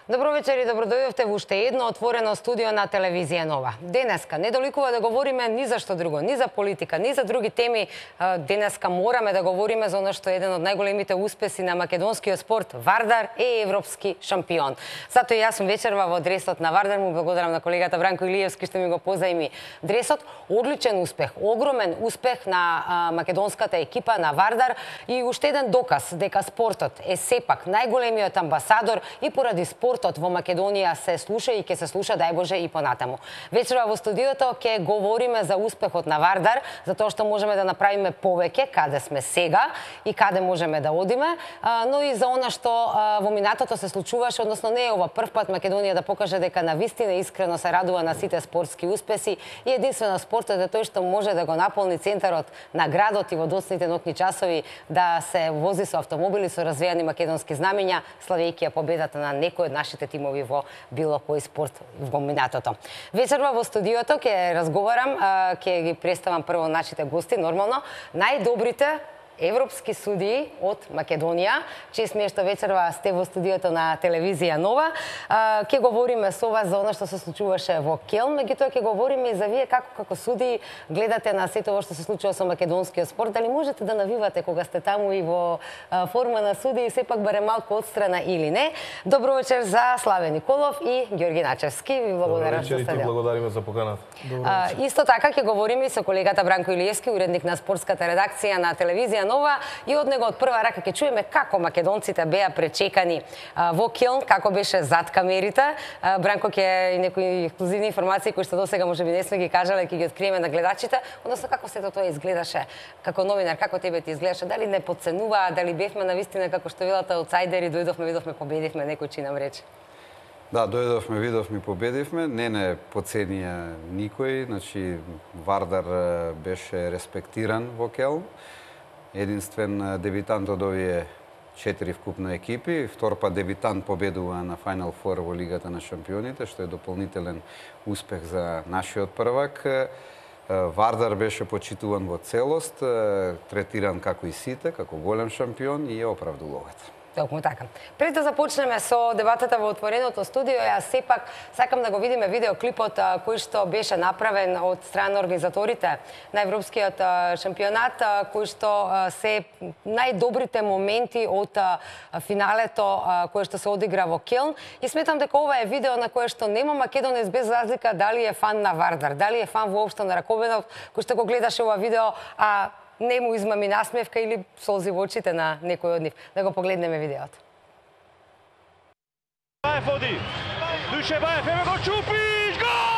Добро вечер и добродојдовте во уште едно отворено студио на телевизија Нова. Денеска не доликува да говориме ни за што друго, ни за политика, ни за други теми. Денеска мораме да говориме за оно што е еден од најголемите успеси на македонскиот спорт. Вардар е европски шампион. Затоа јас сум вечерва во дресот на Вардар. Му благодарам на колегата Бранко Илиевски што ми го позајми дресот. Одличен успех, огромен успех на македонската екипа на Вардар и уште еден доказ дека спортот е сепак најголемиот амбасадор и поради спортот во Македонија се слуша и ќе се слуша, дај Боже, и понатаму. Вечерва во студиото ќе говориме за успехот на Вардар, за тоа што можеме да направиме повеќе, каде сме сега и каде можеме да одиме, но и за она што во минатото се случуваше, односно не е ова прв пат Македонија да покаже дека навистина искрено се радува на сите спортски успеси и единствено спортот е тој што може да го наполни центарот на градот и во доцните ноќни часови да се вози со автомобили со развејани македонски знамиња, славејќи ја победата на некој од нашите тимови во било кој спорт во минатото. Вечерва во студиото ќе разговарам, ќе ги представам прво нашите гости, нормално, најдобрите европски судии од Македонија. Чест ми е што вечерва сте во студиото на телевизија Нова. Ќе говориме со вас за она што се случуваше во Келн, меѓутоа ќе говориме и за вие како судии гледате на сето ова што се случува со македонскиот спорт. Дали можете да навивате кога сте таму и во форма на судии, сепак барем малку одстрана или не? Добро вечер за Славе Николов и Ѓорги Начевски. Ви благодарам што сте дел. Благодариме за поканата. Исто така ќе говориме и со колегата Бранко Илиевски, уредник на спортската редакција на телевизија Нова, и од него од прва рака ќе чуеме како македонците беа пречекани во Келн, како беше зад камерите. Бранко ќе и некои ексклузивни информации кои што досега можеби не сме ги кажале, ќе ги откриеме на гледачите, односно како сето тоа изгледаше како новинар, како тебе ти изгледаше, дали не подценуваа, дали бевме навистина како што велат аутсайдери, дојдовме, победивме, некој чи нам рече. Да, дојдовме, видовме, победивме, не подценија никој, значи Вардар беше респектиран во Келн. Единствен дебитант од овие 4 вкупно екипи, втор пат дебитант победува на Final Four во Лигата на шампионите, што е дополнителен успех за нашиот првак. Вардар беше почитуван во целост, третиран како и сите, како голем шампион и е оправдал логата. Токму така. Пред да започнеме со дебатата во отвореното студио, јас сепак сакам да го видиме видеоклипот кој што беше направен од страна на организаторите на европскиот шампионат, кој што се најдобрите моменти од финалето кое што се одигра во Келн, и сметам дека ова е видео на кое што нема македонец без разлика дали е фан на Вардар, дали е фан воопшто на Раковенов, кој што го гледаше ова видео, не му измами насмевка или солзи во очите на некој од нив. Да го погледнеме видеото. Баев води. Душе Баев, еве го Чупич, гол!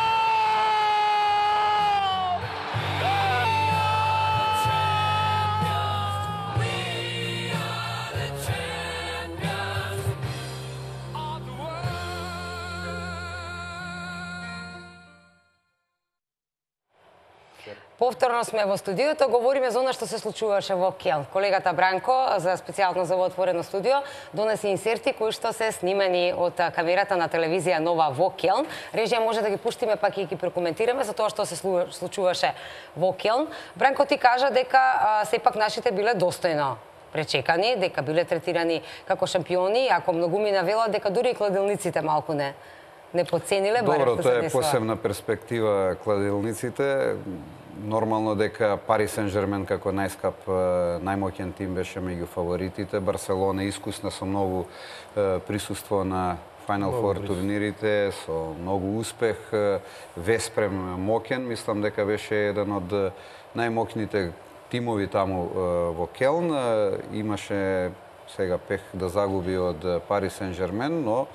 Повторно сме во студиото, говориме за она што се случуваше во Келн. Колегата Бранко, специјално за отворено студио, донесе инсерти кои што се снимени од камерата на телевизија Нова во Келн. Режија може да ги пуштиме, пак и ги прокоментираме за тоа што се случуваше во Келн. Бранко ти кажа дека сепак нашите биле достојно пречекани, дека биле третирани како шампиони, ако многумина велат дека дури и кладилниците малку не подцениле. Добро, тоа е посебна перспектива кладилниците. Нормално дека Пари Сен-Жермен како најскап, најмоќен тим беше меѓу фаворитите. Барселона искусна со многу присуство на Final Four турнирите, со многу успех. Веспрем моќен, мислам дека беше еден од најмоќните тимови таму во Келн. Имаше сега пех да загуби од Пари Сен-Жермен, но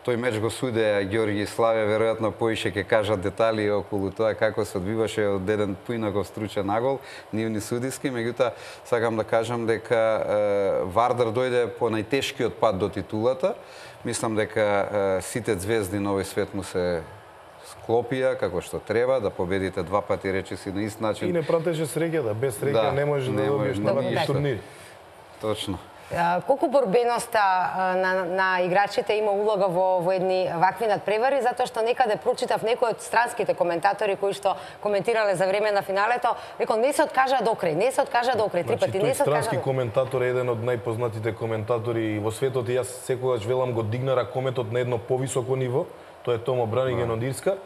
тој меч го судеа Ѓорги и Славе, веројатно поише ќе кажат детали околу тоа како се одбиваше од еден поинаков стручен нагол, нивни судиски, меѓутоа сакам да кажам дека Вардар дојде по најтешкиот пат до титулата. Мислам дека сите звезди на овој свет му се склопија како што треба, да победите два пати речиси на ист начин. И не пратеше среќа, без среќа не може да добиеш на вакви турнири. Точно. Колку борбеноста на играчите има улога во едни вакви надпревари, затоа што некаде прочитав некои од странските коментатори кои што коментирале за време на финалето, рекол не се откажа до крај, не се откажа до крај, три пати не се откажа. Странски коментатор е еден од најпознатите коментатори во светот и јас секогаш велам го дигна ракометот на едно повисоко ниво. Тоа е Томо Браниген од Ирска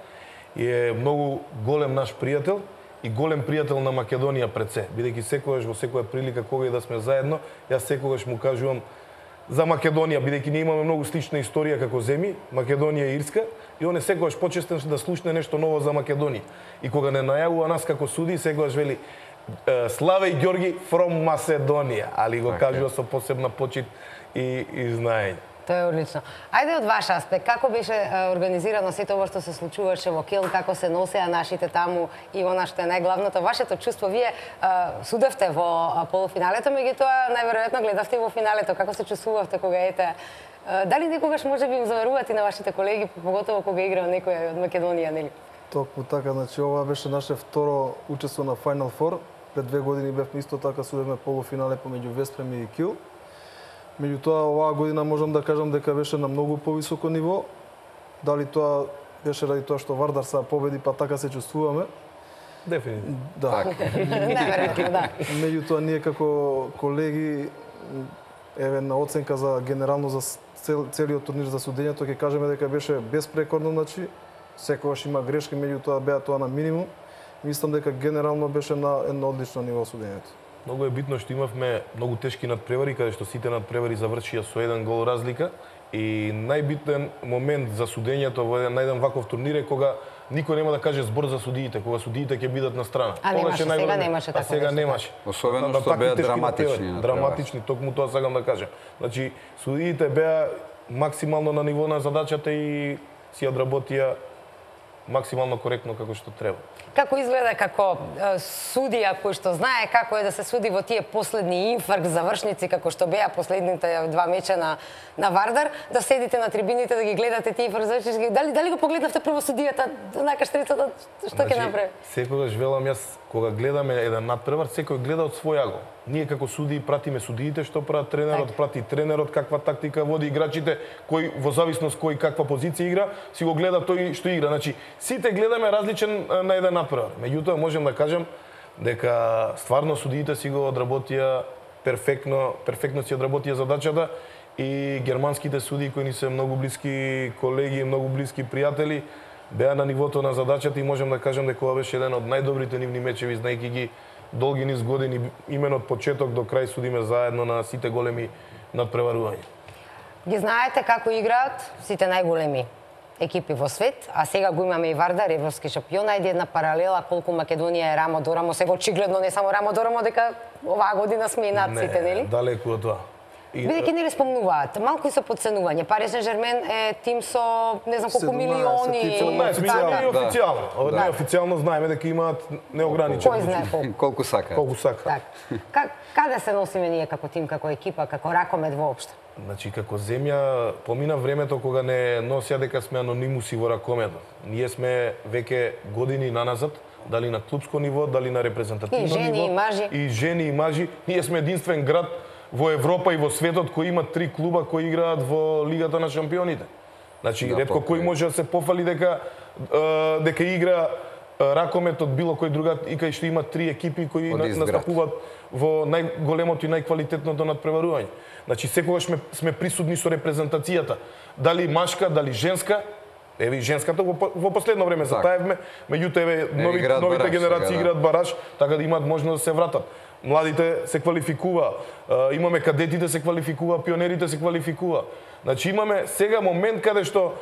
и е многу голем наш пријател и голем пријател на Македонија пред се, бидејќи секогаш во секоја прилика кога и да сме заедно, јас секогаш му кажувам за Македонија, бидејќи ние имаме многу слична историја како земји, Македонија и Ирска, и он е секогаш почестен да слушне нешто ново за Македонија. И кога не најавува нас како суди, секогаш вели Славе и Ѓорги from Macedonија, али го кажува со посебна почит и знаење. Тоа е одлично. Ајде од ваш аспект, како беше организирано сето ова што се случуваше во Келн, како се носеа нашите таму и она што е најглавното, вашето чувство, вие судевте во полуфиналето, меѓутоа најверојатно гледавте во финалето, како се чувствувавте кога дали некогаш можеби им заверувате на вашите колеги, поготово кога играа некој од Македонија, нели? Токму така, значи ова беше наше второ учество на Final Four. Пред 2 години бевме исто така судевме полуфинале помеѓу Веспрем и Кил. Меѓутоа, оваа година можам да кажам дека беше на многу повисоко ниво. Дали тоа беше ради тоа што Вардар са победи, па така се чувствуваме? Дефинитивно. Да. Неверојатно, да. Меѓутоа, ние како колеги, еве на оценка за генерално за целиот турнир за судењето, ќе кажеме дека беше безпрекорно, значи секогаш има грешки, меѓутоа беа тоа на минимум. Мислам дека генерално беше на едно одлично ниво судењето. Многу е битно што имавме многу тешки надпревари, каде што сите надпревари завршија со 1 гол разлика и најбитен момент за судењето во еден ваков турнир е кога никој нема да каже збор за судиите, кога судиите ќе бидат на страна. А немаше, сега немаше така. Сега немаше. Особено што беа драматични. Драматични, токму тоа сакам да кажам. Значи, судиите беа максимално на ниво на задачата и си одработија максимално коректно како што треба. Како изгледа како судија кој што знае како е да се суди во тие последни инфаркт завршници како што беа последните 2 меча на Вардар, да седите на трибините да ги гледате тие инфаркт завршници? Дали го погледнавте прво судијата, онака штрицата што ќе направи? Секогаш велам јас кога гледаме еден надпревар, секој гледа од свој агол. Ние како судии пратиме судиите што прават тренерот, прати тренерот каква тактика води играчите, кој во зависност кој каква позиција игра, си го гледа тој што игра. Значи сите гледаме различен на еден надпревар. Меѓутоа можам да кажам дека стварно судиите си го одработија перфектно си одработија задачата и германските судии кои ни се многу блиски колеги, многу блиски пријатели, беа на нивото на задачата и можам да кажам дека ова беше еден од најдобрите нивни мечеви, знаејќи ги долги низ години, имено од почеток до крај судиме заедно на сите големи надпреварувања. Ги знаете како играат сите најголеми екипи во свет, а сега го имаме и Вардар, европски шампион, ајде една паралела колку Македонија е рамо до рамо, сега очигледно не само рамо до рамо, дека оваа година сме и над сите, нели? Далеку од тоа. Бидејќи не ли спомнуваат, малку и со подценување. Пари Сен-Жермен е тим со не знам колку милиони. 17 милиони официјално. Ова не официјално знаеме дека имаат неограничено. Кој знае колку сака. Колку сака. Каде се носиме ние како тим, како екипа, како ракомет воопшто? Значи, како земја, помина времето кога не носија дека сме анонимуси во ракометот. Ние сме веќе години наназад, дали на клубско ниво, дали на репрезентативно ниво. И жени и мажи. И жени и мажи. Ние сме единствен град во Европа и во светот кој има 3 клуба кои играат во Лигата на шампионите. Значи, ретко кој може да се пофали дека игра ракомет од било кој друга и кај што има 3 екипи кои настапуваат во најголемото и најквалитетното надпреварување. Значи, секогаш сме присутни со репрезентацијата. Дали машка, дали женска. Еве и женската во последно време затаевме, меѓутоа еве новите генерации играат бараж, така да имаат можност да се вратат. Младите се квалификува, имаме кадетите се квалификува, пионерите се квалификува. Значи имаме сега момент каде што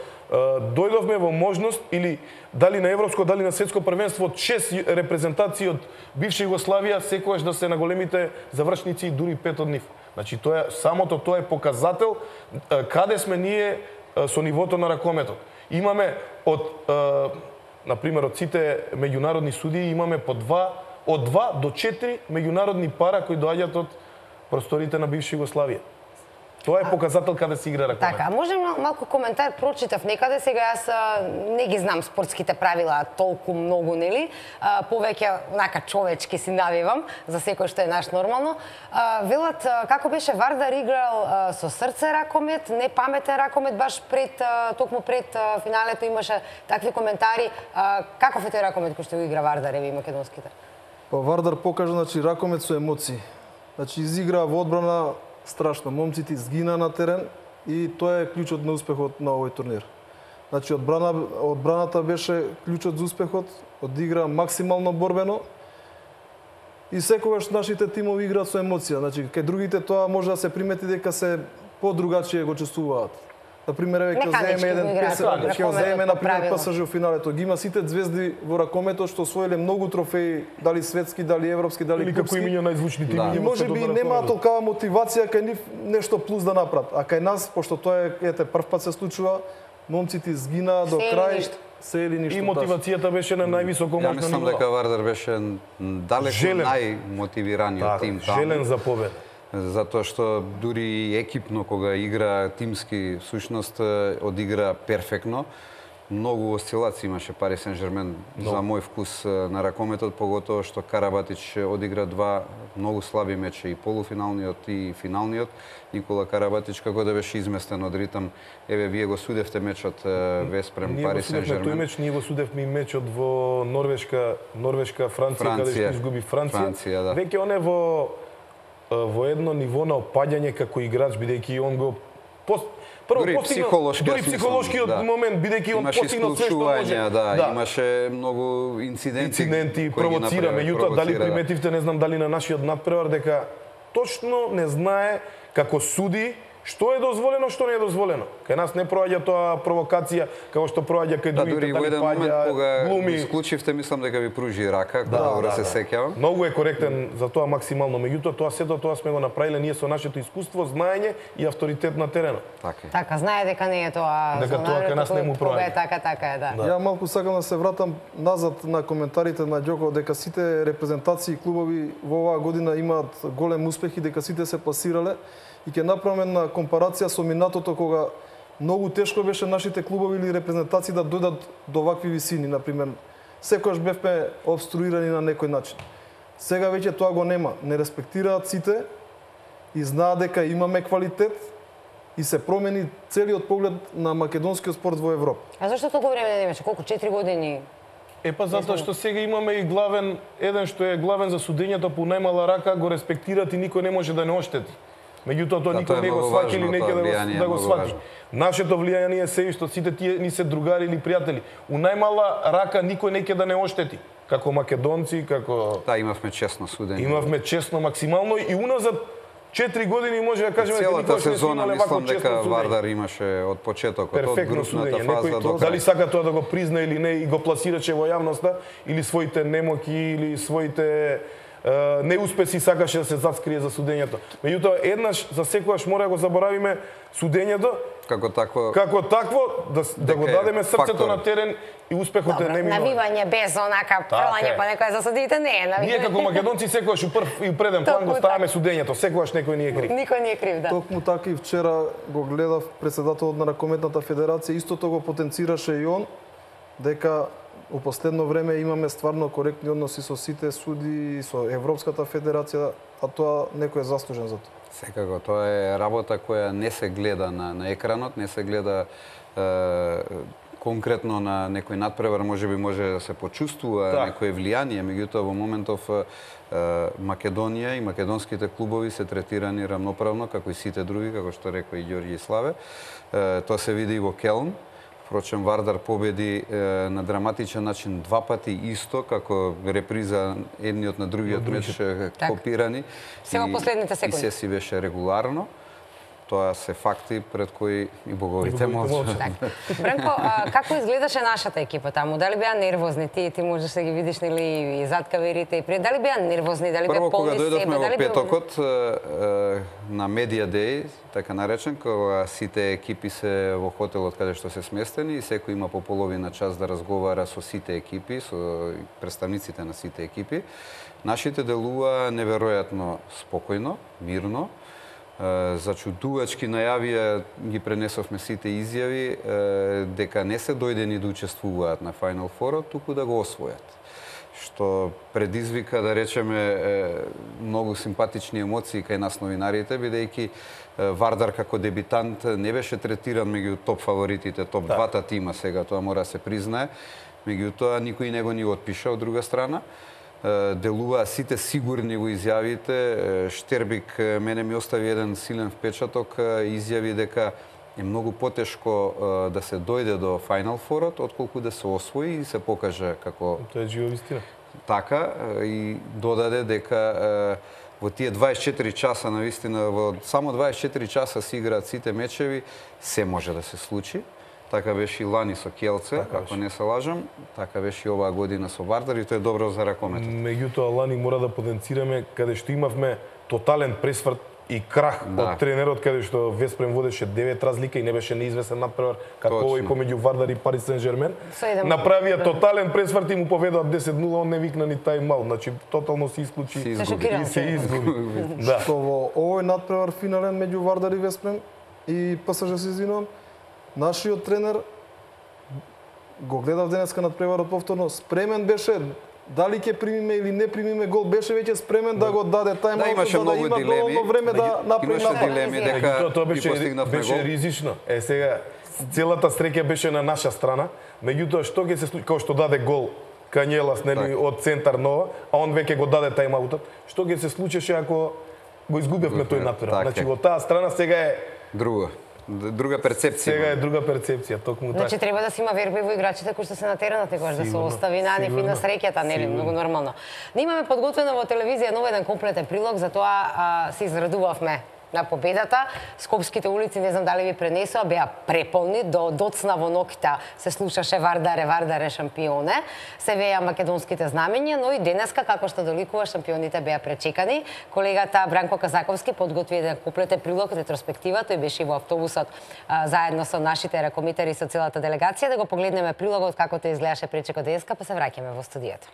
дојдовме во можност или дали на европско, дали на светско првенство од 6 репрезентации од бивша Југославија секогаш да се на големите завршници и дури 5 од нив. Значи самото тоа е показател каде сме ние со нивото на ракометот. Имаме на пример од сите меѓународни судии имаме по од 2 до 4 меѓународни пара кои доаѓаат од просторите на бивша Југославија. Тоа е показател каде се игра ракомет. Така, може малку коментар прочитав некаде, сега јас не ги знам спортските правила толку многу, нели? Повеќе онака човечки си навивам за секој што е наш нормално. Велат како беше Вардар играл со срце ракомет, не паметен ракомет, баш токму пред финалето имаше такви коментари. Каков е тој ракомет кој што го игра Вардар и македонските? Па Вардар покажа ракомет со емоции. Изигра во одбрана страшно. Момците изгина на терен и тоа е клучот на успехот на овој турнир. Одбраната беше клучот за успехот, одигра максимално борбено и секогаш нашите тимови играат со емоција. Кај другите тоа може да се примети дека се подругачие го чувствуваат. Например, ќе земе например ПСЖ во финалето. Ги има сите звезди во ракометот што освоиле многу трофеи, дали светски, дали европски, дали клупски. Или како имиња најзвучни тими. И можеби немаа толкова мотивација кај нив нешто плюс да направат. А кај нас, пошто тоа е прв пат се случува, момците изгина до крај. Се или ништо. И мотивацијата беше на највисоко можно ниво. Ја мислам дека Вардар беше далеко најмотивираниот тим таму. Желен за победа. Затоа што дури екипно кога игра тимски, всушност одигра перфектно. Многу осцилации имаше Пари Сен-Жермен за мој вкус на ракометот, поготово што Карабатич одигра два многу слаби меча, и полуфиналниот и финалниот. Никола Карабатич како да беше изместен од ритам. Еве, вие го судевте мечот Веспрем Пари Сен-Жермен. Тој меч ние го судевме и мечот во Норвешка Франција, каде што изгуби Франција. Веќе он е во едно ниво на опаѓање како играч, бидејќи он го дури психолошкиот момент, бидејќи он постигнал све што може. Имаше многу инциденти провоцира, меѓутоа дали приметивте, не знам дали на нашиот надпревар, дека точно не знае како суди што е дозволено, што не е дозволено. Кај нас не проаѓа тоа провокација како што проаѓа кај другите, дури во еден момент кога го исклучивте, мислам дека ви пружи рака, добро се сеќавам. Многу е коректен за тоа максимално, меѓутоа тоа сме го направиле ние со нашето искуство, знаење и авторитет на теренот. Така, знае дека не е тоа. Дека тоа кај нас не му проаѓа. Така е, да. Ја малку сакам да се вратам назад на коментарите на Ѓоко, дека сите репрезентации и клубови во оваа година имаат голем успех и дека сите се пласирале. И ќе направиме на компарација со минатото, кога многу тешко беше нашите клубови или репрезентации да дојдат до вакви висини. Например, секојаш бевме обструирани на некој начин. Сега веќе тоа го нема. Не респектираат сите и знаат дека имаме квалитет и се промени целиот поглед на македонскиот спорт во Европа. А зашто толку време не имаше? Колку? 4 години? Затоа што сега имаме и еден што е главен за судењето по најмала рака, го респектират и никој не може да не оштети. Меѓутоа тоа никој не го сваќа или неќе да го свати. Нашето влијание се што сите тие ни се другари или пријатели. У најмала рака никој неќе да не оштети. Како македонци, како... имавме честно судење. Имавме честно максимално и уназад 4 години може да кажеме дека целата сезона мислам дека Вардар имаше од почетокот, од групната фаза до крај. Дали сака тоа да го призна или не и го пласираше во јавноста, или своите немоки, или своите неуспеси сакаше да се заскрие за судењето. Меѓутоа, еднаш за секогаш мора да го заборавиме судењето како такво да го дадеме срцето на терен и успехот е неминуен. Навивање без онака пролање па некој за судиите не е навивање. Ние како македонци секогаш у прв и преден план го ставаме судењето, секогаш некој не е крив. Никој не е крив, да. Токму така и вчера го гледав претседателот на Ракометната федерација, истото го потенцираше и он, дека у последно време имаме стварно коректни односи со сите суди и со Европската федерација, а тоа некој е заслужен за тоа. Секако, тоа е работа која не се гледа на екранот, не се гледа конкретно на некој надпревар, може да се почувствува некое влијание, меѓутоа во моментов Македонија и македонските клубови се третирани рамноправно, како и сите други, како што рекоа и Ѓорѓи и Славе. Тоа се види и во Келн. Впрочем, Вардар победи на драматичен начин два пати исто, како реприза едниот на другиот меч копирани. Сега последните секунди. И се си беше регуларно. Тоа се факти пред кои и боговите молчат. Бранко, како изгледаше нашата екипа таму? Дали беа нервозни? Ти можеш да ги видиш нели и зад каверите и пред. Дали беа нервозни? Дали беа полни себе? Прво кога дојдовме во петокот на Медиа Деј, така наречен, кога сите екипи се во хотелот каде што се сместени и секој има по половина час да разговара со сите екипи, со представниците на сите екипи, нашите делува неверојатно спокојно, мирно. Зачудувачки најавија ги пренесовме сите изјави дека не се дојдени да учествуваат на Final Four, туку да го освојат. Што предизвика, да речеме, многу симпатични емоции кај нас новинарите, бидејќи Вардар како дебитант не беше третиран меѓу топ фаворитите, топ двата тима сега, тоа мора да се признае. Меѓутоа, никој не го ни отпиша од друга страна. Делуваа сите сигурни во изјавите. Штербик мене ми остави еден силен впечаток, изјави дека е многу потешко да се дојде до Final Four-от, отколку да се освои и се покаже како... Тоа е жива вистина. Така, и додаде дека во тие 24 часа, навистина, во само 24 часа се играат сите мечеви, се може да се случи. Така беше и лани со Келце, ако не се лажам, така беше и оваа година со Вардар и тоа е добро за ракометот. Меѓутоа, лани мора да потенцираме каде што имавме тотален пресврт и крах од тренерот, каде што Веспрем водеше 9 разлика и не беше неизвестен надпревар, како овој помеѓу Вардар и Пари Сен-Жермен. Направија тотален пресврт и му поведоа 10-0, он не викна ни тајм-аут, значи тотално се исклучи и се изгуби. Што во овој надпревар финален меѓу Вардар и Веспрем и ПСЖ, се извинувам, нашиот тренер го гледав денеска надпреварот повторно, спремен беше, дали ќе примиме или не примиме гол, беше веќе спремен да го даде тајм-аут, за да има доволно време да направи напад. Имаше дилеми дека тоа беше ризично. Сега целата среќа беше на наша страна, меѓутоа што ќе се случи, као што даде гол Канјелас од центар нова, а он веќе го даде тајм-аутот, што ќе се случеше ако го изгубевме тој надпревар? Значи во таа страна сега е друга перцепција. Сега е друга перцепција, токму така. Значи треба да се има верба и во играчите кои што се на теренот, да се остави на нив и на среќата, нели, многу нормално. Ние имаме подготвено во телевизија нов еден комплетен прилог, затоа се израдувавме на победата. Скопските улици, не знам дали ви пренесоа, беа преполни, до доцна во ноќта се слушаше Вардаре, Вардаре шампионе, се веја македонските знамења, но и денеска, како што доликува, шампионите беа пречекани. Колегата Бранко Казаковски подготви еден комплетен прилог, ретроспектива, тој беше во автобусот заедно со нашите ракомитари и со целата делегација, да го погледнеме прилогот како тоа изгледаше пречекот денеска, па се враќаме во студијата.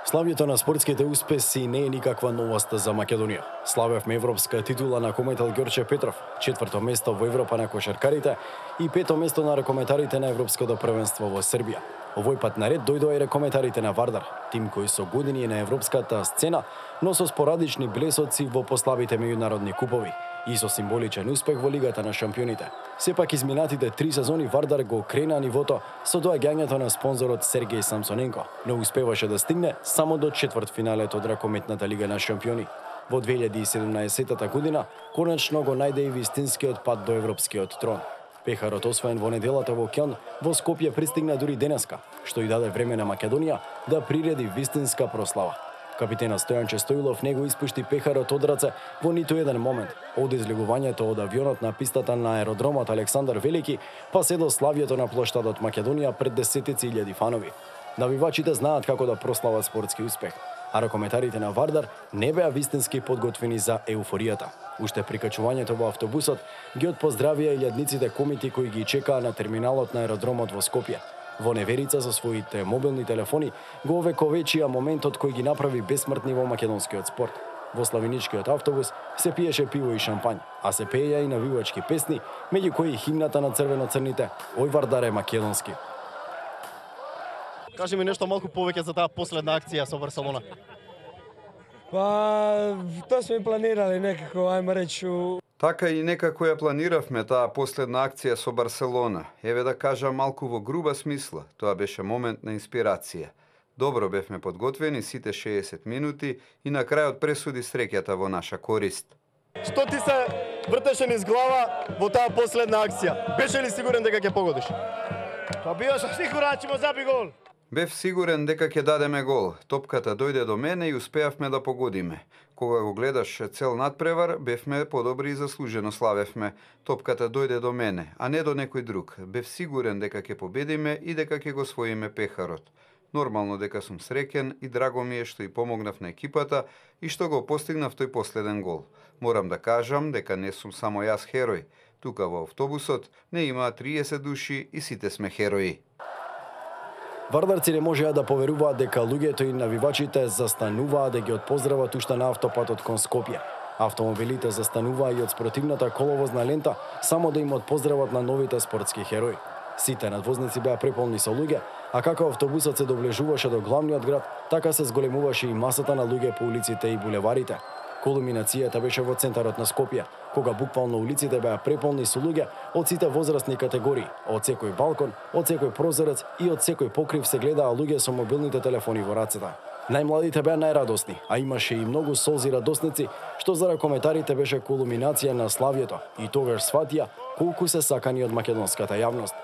Славјето на спортските успеси не е никаква новост за Македонија. Славевме европска титула на коментар Ѓорче Петров, 4-то место во Европа на кошаркарите и 5-то место на ракометарите на Европското првенство во Србија. Овој пат наред дојдоа и ракометарите на Вардар, тим кој со години е на европската сцена, но со спорадични блесоци во послабите меѓународни купови и со символичен успех во Лигата на шампионите. Сепак изминатите 3 сезони Вардар го крена нивото со доаѓањето на спонзорот Сергеј Самсоненко, но успеваше да стигне само до четвртфиналет од ракометната Лига на шампиони. Во 2017 година конечно го најде и вистинскиот пат до европскиот трон. Пехарот освоен во неделата во Кјон, во Скопје пристигна дури денеска, што и даде време на Македонија да приреди вистинска прослава. Капитенот Стојанче Стоилов не го испушти пехарот од раце во ниту еден момент, од излегувањето од авионот на пистата на аеродромот Александар Велики, па се до славието на плоштадот Македонија пред десетици илјади фанови. Навивачите знаат како да прослават спортски успех, а ракометарите на Вардар не беа вистински подготвени за еуфоријата. Уште при качувањето во автобусот ги отпоздравија илјадниците комити кои ги чекаа на терминалот на аеродромот во Скопје. Во неверица со своите мобилни телефони го овековечија моментот кој ги направи бесмртни во македонскиот спорт. Во славеничкиот автобус се пиеше пиво и шампањ, а се пееја и навивачки песни, меѓу кои химната на црвено-црните "Ој Вардаре македонски". Кажи ми нешто малку повеќе за таа последна акција со Барселона. Па, тоа сме планирали некако, ајме речу. Така и некако ја планиравме таа последна акција со Барселона. Еве да кажам малку во груба смисла, тоа беше момент на инспирација. Добро бевме подготвени сите 60 минути и на крајот пресуди среќата во наша корист. Што ти се вртеше низ глава во таа последна акција? Беше ли сигурен дека ќе погодиш? Па био сум сигурен ќе му заби гол. Бев сигурен дека ќе дадеме гол. Топката дојде до мене и успеавме да погодиме. Кога го гледаш цел надпревар, бевме подобри и заслужено славевме. Топката дојде до мене, а не до некој друг. Бев сигурен дека ќе победиме и дека ќе го своиме пехарот. Нормално дека сум среќен и драго ми е што и помогнав на екипата и што го постигнав тој последен гол. Морам да кажам дека не сум само јас херој. Тука во автобусот не има 30 души и сите сме херои. Вардарци не можеа да поверуваат дека луѓето и навивачите застануваа да ги отпоздрават уште на автопатот кон Скопје. Автомобилите застануваа и од спротивната коловозна лента само да им отпоздрават на новите спортски херои. Сите надвозници беа преполни со луѓе, а како автобусот се доближуваше до главниот град, така се зголемуваше и масата на луѓе по улиците и булеварите. Кулминацијата беше во центарот на Скопје, кога буквално улиците беа преполни со луѓе од сите возрастни категории, од секој балкон, од секој прозорец и од секој покрив се гледаа луѓе со мобилните телефони во рацете. Најмладите беа најрадосни, а имаше и многу солзи радосници, што за коментарите беше кулминација на славието и тогаш сватија колку се сакани од македонската јавност.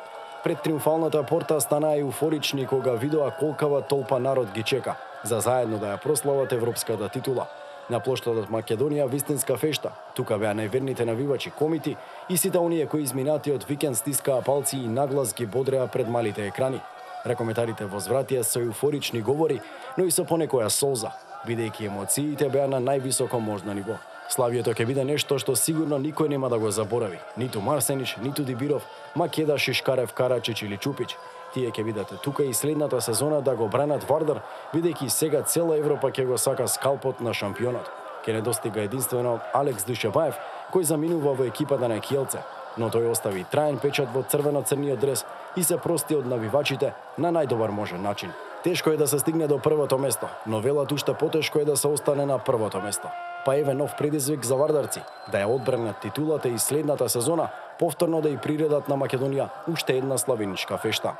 Пред триумфалната порта станаа еуфорични кога видоа колкава толпа народ ги чека за заедно да ја прослават европската титула. На плоштадот Македонија вистинска фешта. Тука беа најверните навивачи комити и сите оние кои изминатиот викенд стискаа палци и наглас ги бодреа пред малите екрани. Ракометарите возвратија со еуфорични говори, но и со понекоја солза, бидејќи емоциите беа на највисоко можно ниво. Славието ќе биде нешто што сигурно никој нема да го заборави. Ниту Марсенич, ниту Дибиров, Македа, Шишкарев, Карачич или Чупич. Тие ќе бидете тука и следната сезона да го бранат Вардар, бидејќи сега цела Европа ќе го сака скалпот на шампионот. Ќе недостига единствено Алекс Душебаев, кој заминува во екипата на Киелце, но тој остави траен печат во црвено-црниот дрес и се прости од навивачите на најдобар можен начин. Тешко е да се стигне до првото место, но велат уште потешко е да се остане на првото место. Па еве нов предизвик за вардарци, да ја одбранат титулата и следната сезона, повторно да ја приредат на Македонија уште една славеничка фешта.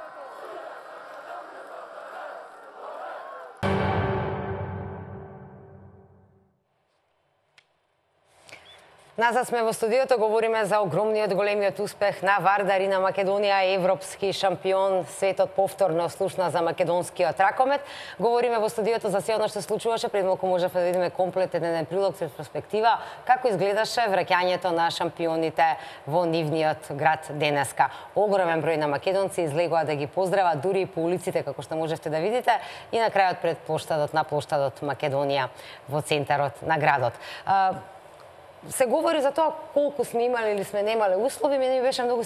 Назад сме во студиото, говориме за огромниот големиот успех на Вардар и на Македонија, европски шампион, светот повторно слушна за македонскиот ракомет. Говориме во студиото за се оно што случуваше, пред малку можевме да видиме комплетен еден прилог со перспектива како изгледаше враќањето на шампионите во нивниот град денеска. Огромен број на македонци излегоа да ги поздрават дури и по улиците како што можевте да видите и на крајот пред плоштадот Македонија во центарот на градот. Се говори за тоа колку сме имали или сме немале услови. Мене ми беше многу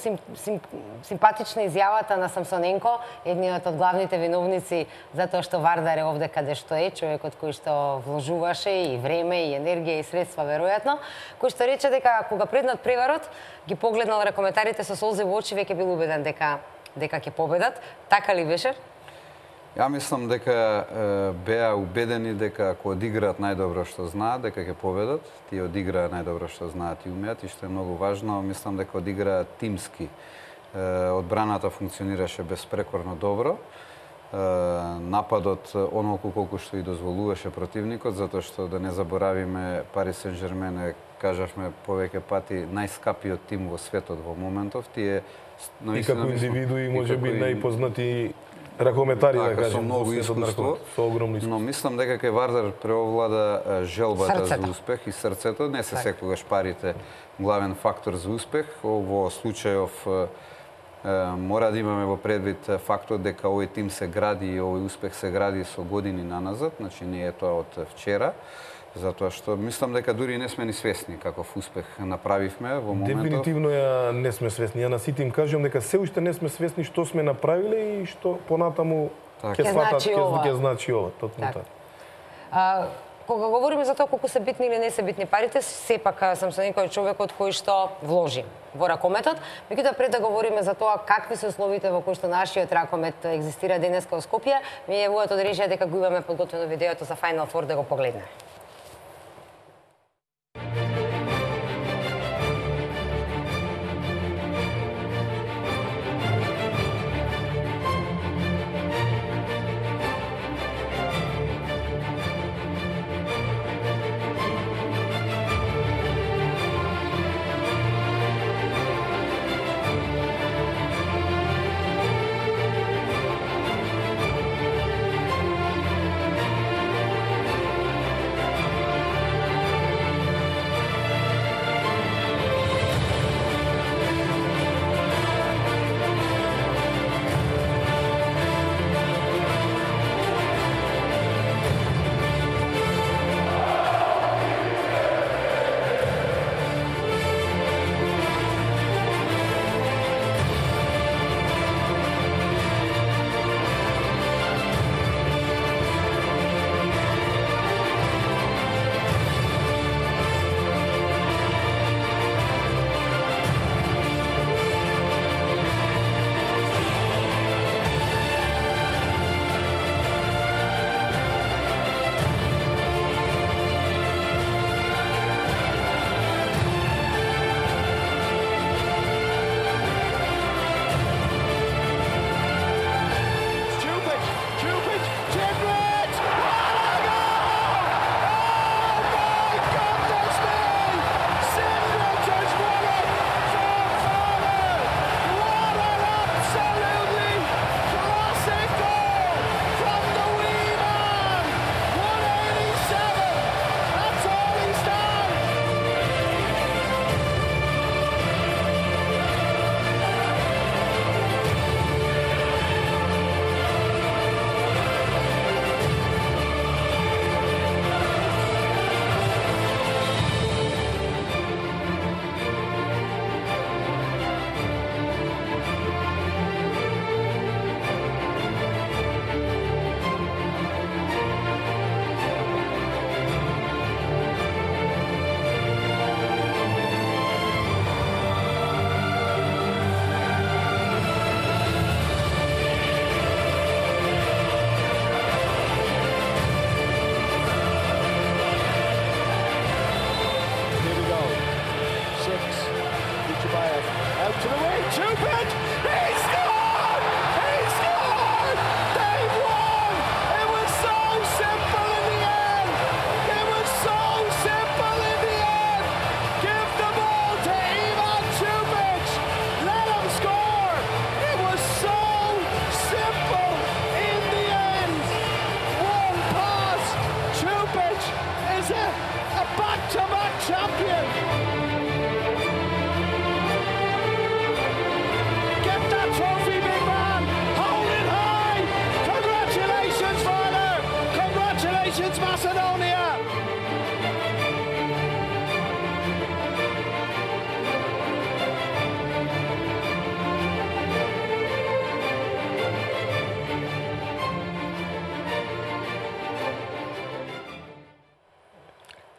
симпатична изјавата на Самсоненко, едниот од главните виновници за тоа што Вардар е овде каде што е, човекот кој што вложуваше и време, и енергија, и средства, веројатно, кој што рече дека кога преднат преварот, ги погледнал ракометарите со солзи во очи, веќе бил убеден дека ќе победат. Така ли беше? Ја мислам дека беа убедени дека ако одиграат најдобро што знаат, дека ќе победат. Тие одиграа најдобро што знаат и умеат и што е многу важно, мислам дека одиграа тимски. Одбраната функционираше безпрекорно добро. Нападот онолку колку што и дозволуваше противникот, затоа што да не заборавиме Пари Сен-Жермен е, кажавме повеќе пати, најскапиот тим во светот во моментов. Тие и како индивидуи можеби најпознати ракометари, да кажем, со многу искуство, со огромно искуство. Но мислам дека кај Вардар преовлада желбата за успех и срцето. Не се секогаш парите главен фактор за успех. Во случајов мора да имаме во предвид фактот дека овој тим се гради и овој успех се гради со години наназад, значи не е тоа од вчера. Затоа што мислам дека дури не сме ни свесни каков успех направивме во моментов. Дефинитивно ја не сме свесни. Ја на сите им кажам дека се уште не сме свесни што сме направиле и што понатаму ќе сватат, ќе значи ова, токму така. Кога говориме за тоа колку се битни или не се битни парите, сепак Самсоненко е човекот кој што вложи во ракометот. Меѓутоа пред да говориме за тоа какви се условите во кои што нашиот ракомет екзистира денеска во Скопје, ми е воето да рече дека го имаме подготвено видеото за Final Four да го погледнеме.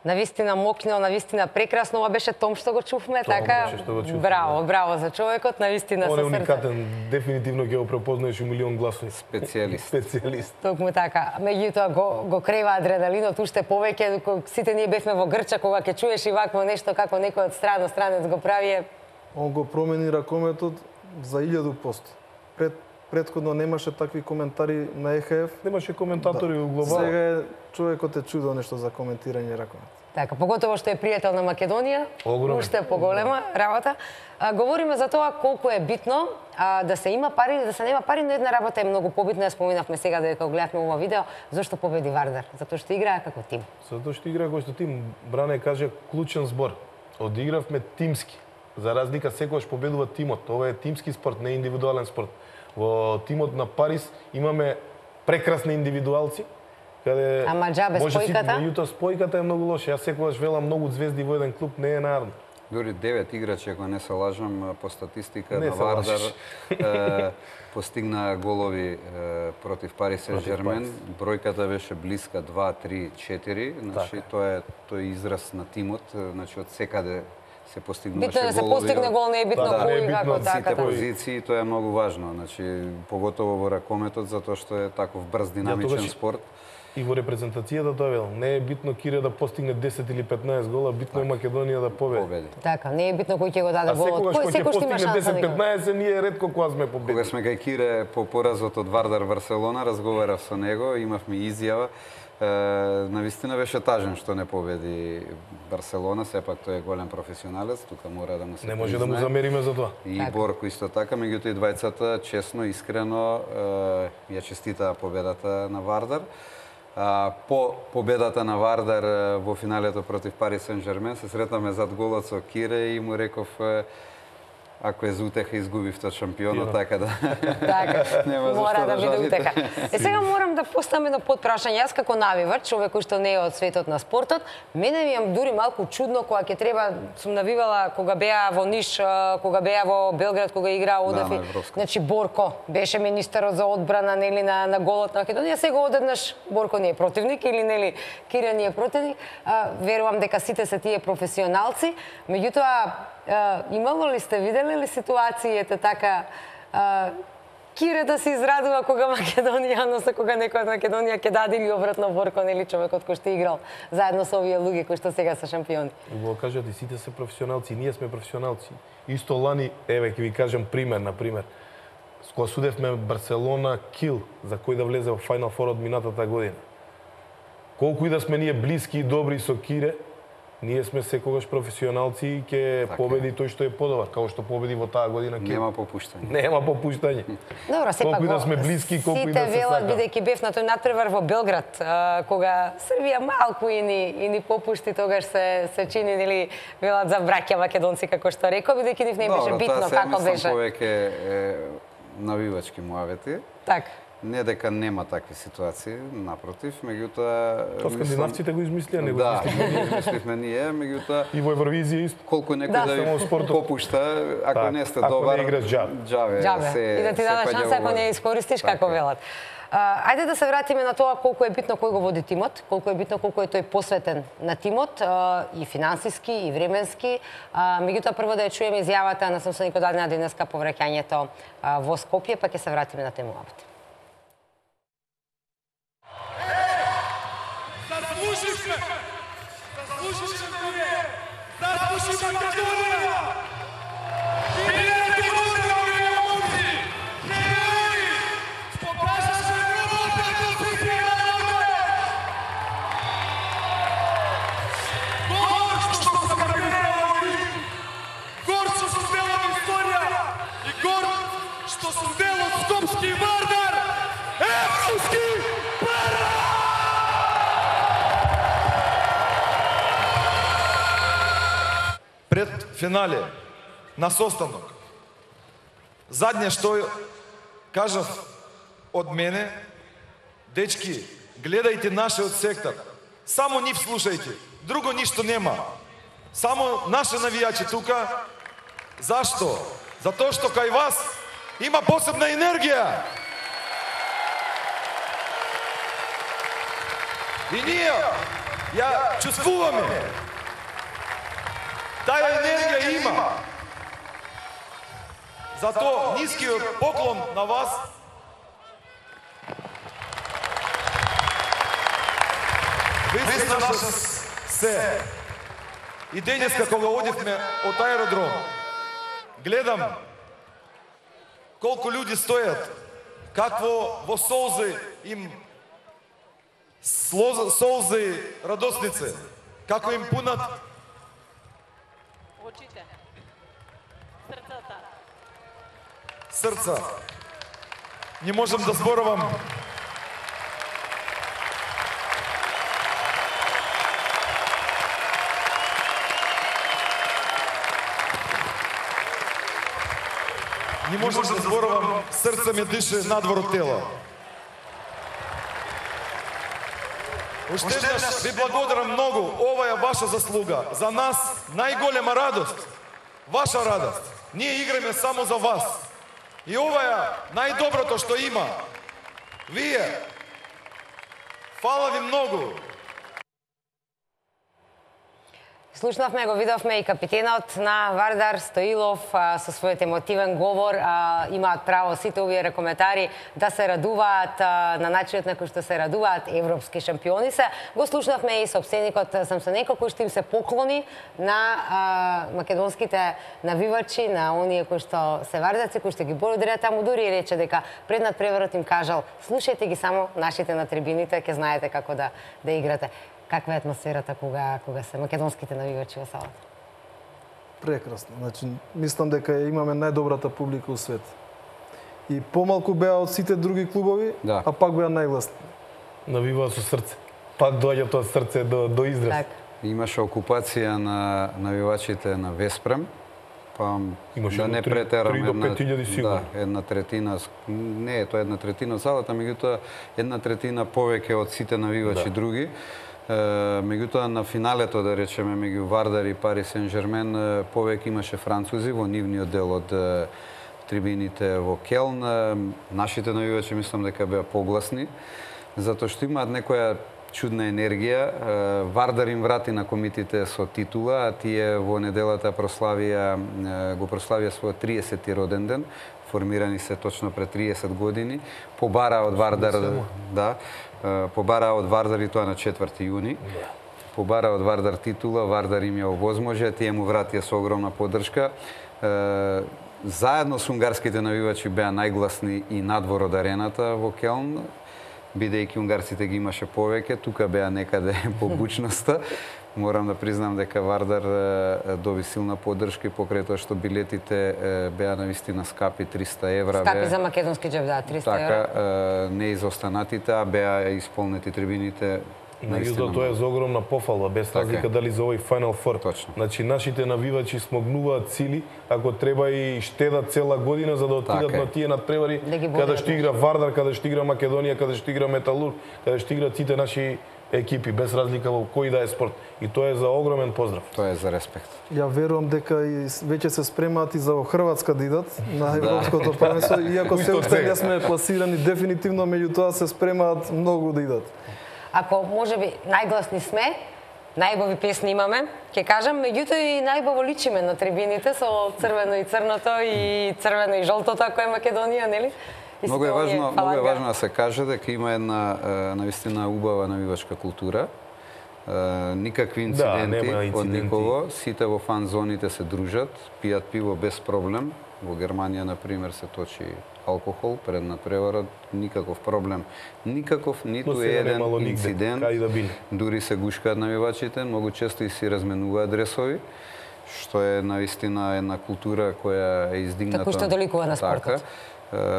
Навистина мокно, навистина прекрасно. Ова беше Том што го чувме, така? Беше што го чувме, браво, браво за човекот, навистина Он е со срце. уникатен, дефинитивно ќе го препознаеш у милион гласови. Специјалист. Токму така. Меѓутоа го крева адреналинот уште повеќе. Сите ние бевме во Грча кога ќе чуеш и вакво нешто како некој од странец го прави. Он го промени ракометот за 1000%. Предходно немаше такви коментари на ЕХФ. Немаше коментатори у глобал. Сега човекот е чудо нешто за коментирање ракомет. Така, поготово што е пријател на Македонија, уште поголема работа. Говориме за тоа колку е битно да се има пари или да се нема пари, но една работа е многу побитна. Ја споменавме сега додека го гледавме ова видео, зашто победи Вардар? Затоа што играа како тим. Затоа што играа како тим. Бране каже клучен збор. Одигравме тимски. За разлика секогаш победува тимот. Ова е тимски спорт, не индивидуален спорт. Во тимот на Париз имаме прекрасни индивидуалци, каде ама џабе спојката? Меѓутоа спојката е многу лоша. Јас секогаш велам многу звезди во еден клуб не е наравно. Дури 9 играчи, ако не се лажам, по статистика Не на се Вардар лажеш. постигна голови против Пари Сен-Жермен. Бројката беше блиска 2, 3, 4. Значи тоа е израз на тимот, значи од секаде се постигнуваше голови. Битно да се постигне гол, не е битно кој како така. Сите позиции, тоа е многу важно. Значи, поготово во ракометот, затоа што е таков брз, динамичен спорт. И во репрезентацијата тоа велам, не е битно Кире да постигне 10 или 15 гола, битно е Македонија да победи. Така, не е битно кој ќе го даде голот. Кој секогаш ќе постигне 10-15, ние ретко кога сме победили. Кога сме кај Кире по поразот од Вардар Барселона, разговарав со него, имавме изјава. Навистина беше тажен што не победи Барселона, сепак тој е голем професионалец, тука мора да му се не може да му замериме за тоа. И Борко исто така, меѓутоа и двајцата честно, искрено ја честитаа победата на Вардар. По победата на Вардар во финалето против Пари Сен-Жермен се сретаме зад голот со Кире и му реков ако е за утеха изгубивте шампионот, така да. Така, мора да биде утеха. Сега морам да поставам едно потпрашање. Јас како навивач, човек кој што не е од светот на спортот, мене ми е дури малку чудно кога ќе треба, сум навивала кога беа во Ниш, кога беа во Белград, кога играа ОДФ. Значи Борко беше министерот за одбрана, нели, на голот на Македонија. Сега одеднаш Борко не е противник или нели Кире не е противник. Верувам дека сите се тие професионалци. Меѓутоа, имало ли сте видели ли ситуацијата така Кире да се израдува кога Македонија, односно кога некој од Македонија ќе даде или обратно Борко, нели човекот кој што играл заедно со овие луѓе кои што сега се шампиони? Го кажате, сите се професионалци, ние сме професионалци. Исто лани, еве ќе ви кажам пример, на пример. Кога судевме Барселона Кил, за кој да влезе во Final Four од минатата година. Колку и да сме ние блиски и добри со Кире, ние сме секогаш професионалци и ќе победи тој што е подобар, како што победи во таа година Кире. Нема попуштање. Нема попуштање. Добро, сепак колку и да сме блиски, колку и да се сака. Сите велат бидејќи бев на тој натпревар во Белград, кога Србија малку и ни попушти, тогаш се чини, нели, велат за браќа македонци како што реков, бидејќи нив не беше битно како беше. Добро, тоа се повеќе навивачки муавети. Така. Не дека нема такви ситуации, напротив, меѓутоа... Тоа скандинавците го измислија, не го измисливме ние, меѓутоа... И во Евровизија исто. Колку некој да ви попушта, ако не сте добар... Ако не играш џаве. И да ти даде шанса ако не искористиш, како велат. Ајде да се вратиме на тоа колку е битно кој го води тимот, колку е битно колку е тој посветен на тимот, и финансиски, и временски. Меѓутоа, прво да ја чуеме изјавата на Самсон Никодадина денеска по враќањето во Скопје, па ќе се вратиме на темата. Заслужи Македонија! Билете горе, овие момци! Герои! Покажаше работа кој се Гор што се направили! Гор што се дела историја! И гор што се дела скопски Вардар! Европски первак! Пред финале на состанок. Задње што кажав од мене, дечки, гледајте нашиот сектор. Само нив слушајте. Друго ништо нема. Само наши навијачи тука. Зашто? Затоа што кај вас има посебна енергија. И ние Ја чувствувам ја. Таа енергија има. Затоа нискиот поклон на вас. Ви сте наше се. И денеска кога одевме од аеродром, гледам колку луѓе стојат, какво во солзи им солзи радоснице, како им пунат очите, срцата. Срца. Не можам да зборувам. Не можам да зборувам, срце ми дише надвор од тело. Уште еднаш ви благодарам многу, ова е ваша заслуга. За нас најголема радост, ваша радост. Ние играме само за вас. И ова е најдоброто што има. Вие, фала ви многу. Слушнавме, го видовме и капитенот на Вардар Стоилов со својот емотивен говор. Имаат право сите овие рекоментари да се радуваат на начинот на кој што се радуваат европски шампиони се. Го слушнавме и сопстеникот Самсоненко кој што им се поклони на македонските навивачи, на оние кои што се вардарци, кои што ги благодарат, таму дури и рече дека пред надпреварот им кажал: слушајте ги само нашите на трибините, ќе знаете како да играте. Каква е атмосферата кога се македонските навивачи во салата? Прекрасно. Значи, мислам дека имаме најдобрата публика у свет. И помалку беа од сите други клубови, а пак беа најгласни. Навиваа со срце. Пак доаѓа тоа срце до израз. Так. Имаше окупација на навивачите на Веспрем, па да не претераме, 3 до 5.000 сигурно. Да, една третина, не е тоа една третина од залата, меѓутоа една третина повеќе од сите навивачи други. Меѓутоа на финалето, да речеме, меѓу Вардар и Пари Сен-Жермен, повеќе имаше французи во нивниот дел од трибините во Келн. Нашите навивачи мислам дека беа погласни, затоа што имаат некоја чудна енергија. Вардар им врати на комитите со титула, а тие во неделата го прославија својот 30-ти роден ден. Формирани се точно пред 30 години. Побараа од Вардар, побараа од Вардар и тоа на 4 јуни. Побараа од Вардар титула, Вардар им ја овозможија, тие му вратија со огромна поддршка. Заедно со унгарските навивачи беа најгласни и надвор од арената во Келн, бидејќи унгарците ги имаше повеќе, тука беа некаде побучноста. Морам да признам дека Вардар доби силна поддршка и покрај тоа што билетите беа навистина скапи, 300 евра. Скапи за македонски џеб, да, 300 евра. Така, не изостанатите, а беа исполнети трибините. Меѓутоа тоа е за огромна пофала, без разлика дали за овој Final Four. Точно. Значи нашите навивачи смогнуваат сили, ако треба и штедат цела година за да отидат на тие надпревари, каде што игра Вардар, каде што игра Македонија, каде што игра Металург, каде што играат сите наши екипи, без разлика во кој да е спорт. И тоа е за огромен поздрав. Тоа е за респект. Ја верувам дека и веќе се спремаат и за Хрватска да идат на европското првенство, иако се уште не сме пласирани дефинитивно, меѓутоа се спремаат многу да идат. Ако можеби најгласни сме, најубави песни имаме, ќе кажам, меѓутоа и најубаво личиме на трибините со црвено и црното и црвено и жолтото ако е Македонија, нели? Многу е важно да се каже дека има една навистина убава навивачка култура. Никакви инциденти од никого, сите во фан зоните се дружат, пијат пиво без проблем. Во Германија, например, се точи алкохол пред надпреварот, никаков проблем. Никаков, ниту еден инцидент. Дури се гушкаат навивачите, многу често и си разменуваат дресови, што е навистина една култура која е издигната. Тако што доликува на спортот.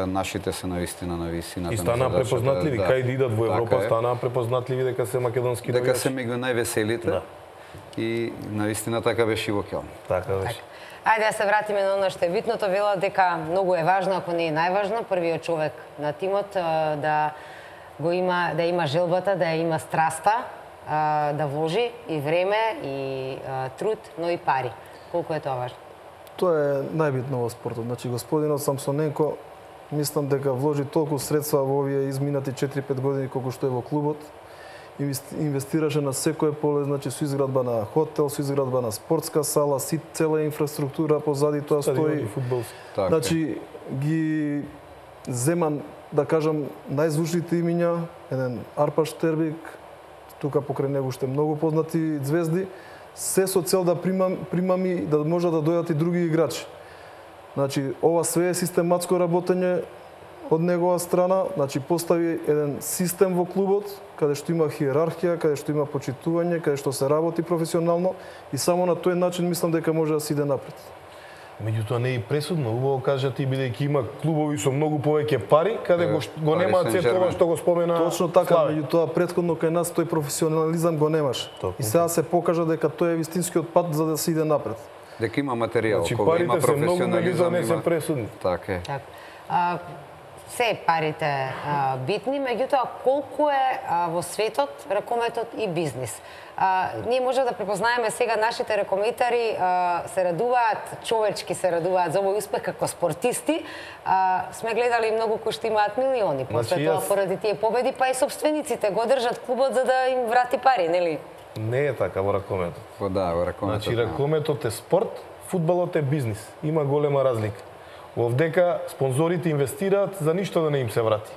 Нашите се навистина на висината. И станаа препознатливи, кај да идат во Европа, станаа препознатливи дека се македонски навивачи. Дека се меѓу највеселите. И навистина така беше и во Келн. Така беше. Ајде да се вратиме на оно што е битното. Вела дека многу е важно, ако не е најважно, првиот човек на тимот да има желбата, да има страста, да вложи и време, и труд, но и пари. Колку е тоа важно? Тоа е најбитно во спортот. Значи, господинот Самсоненко, мислам дека вложи толку средства во овие изминати 4-5 години колку што е во клубот инвестираше на секое поле, значи со изградба на хотел, со изградба на спортска сала, цела инфраструктура позади тоа стои. Значи ги земан, да кажам, најзвучните имиња, еден Арпаш Штербик, тука покрај него уште многу познати звезди, се со цел да примами да можат да дојдат и други играчи. Значи, ова све е систематско работење од негова страна, значи постави еден систем во клубот, каде што има хиерархија, каде што има почитување, каде што се работи професионално и само на тој начин мислам дека може да се иде напред. Меѓутоа не е пресудно, убаво кажати, бидејќи има клубови со многу повеќе пари, каде го немаат се тоа што го спомена. Точно така, меѓутоа претходно кај нас тој професионализам го немаш. И сега се покажа дека тој е вистинскиот пат за да се иде напред. Дека има материјал, значи, кога има професионализам, не се пресудни. Така е. Се парите битни, меѓутоа колку е во светот ракометот и бизнис. Ние може да препознаеме сега нашите ракометари се радуваат, човечки се радуваат за овој успех како спортисти. Сме гледали многу кои што имаат милиони после тоа поради тие победи, па и собствениците го држат клубот за да им врати пари, нели? Не е така во ракометот. Да, во ракометот. Значи ракометот е спорт, фудбалот е бизнис. Има голема разлика. Овдека спонзорите инвестираат за ништо да не им се врати.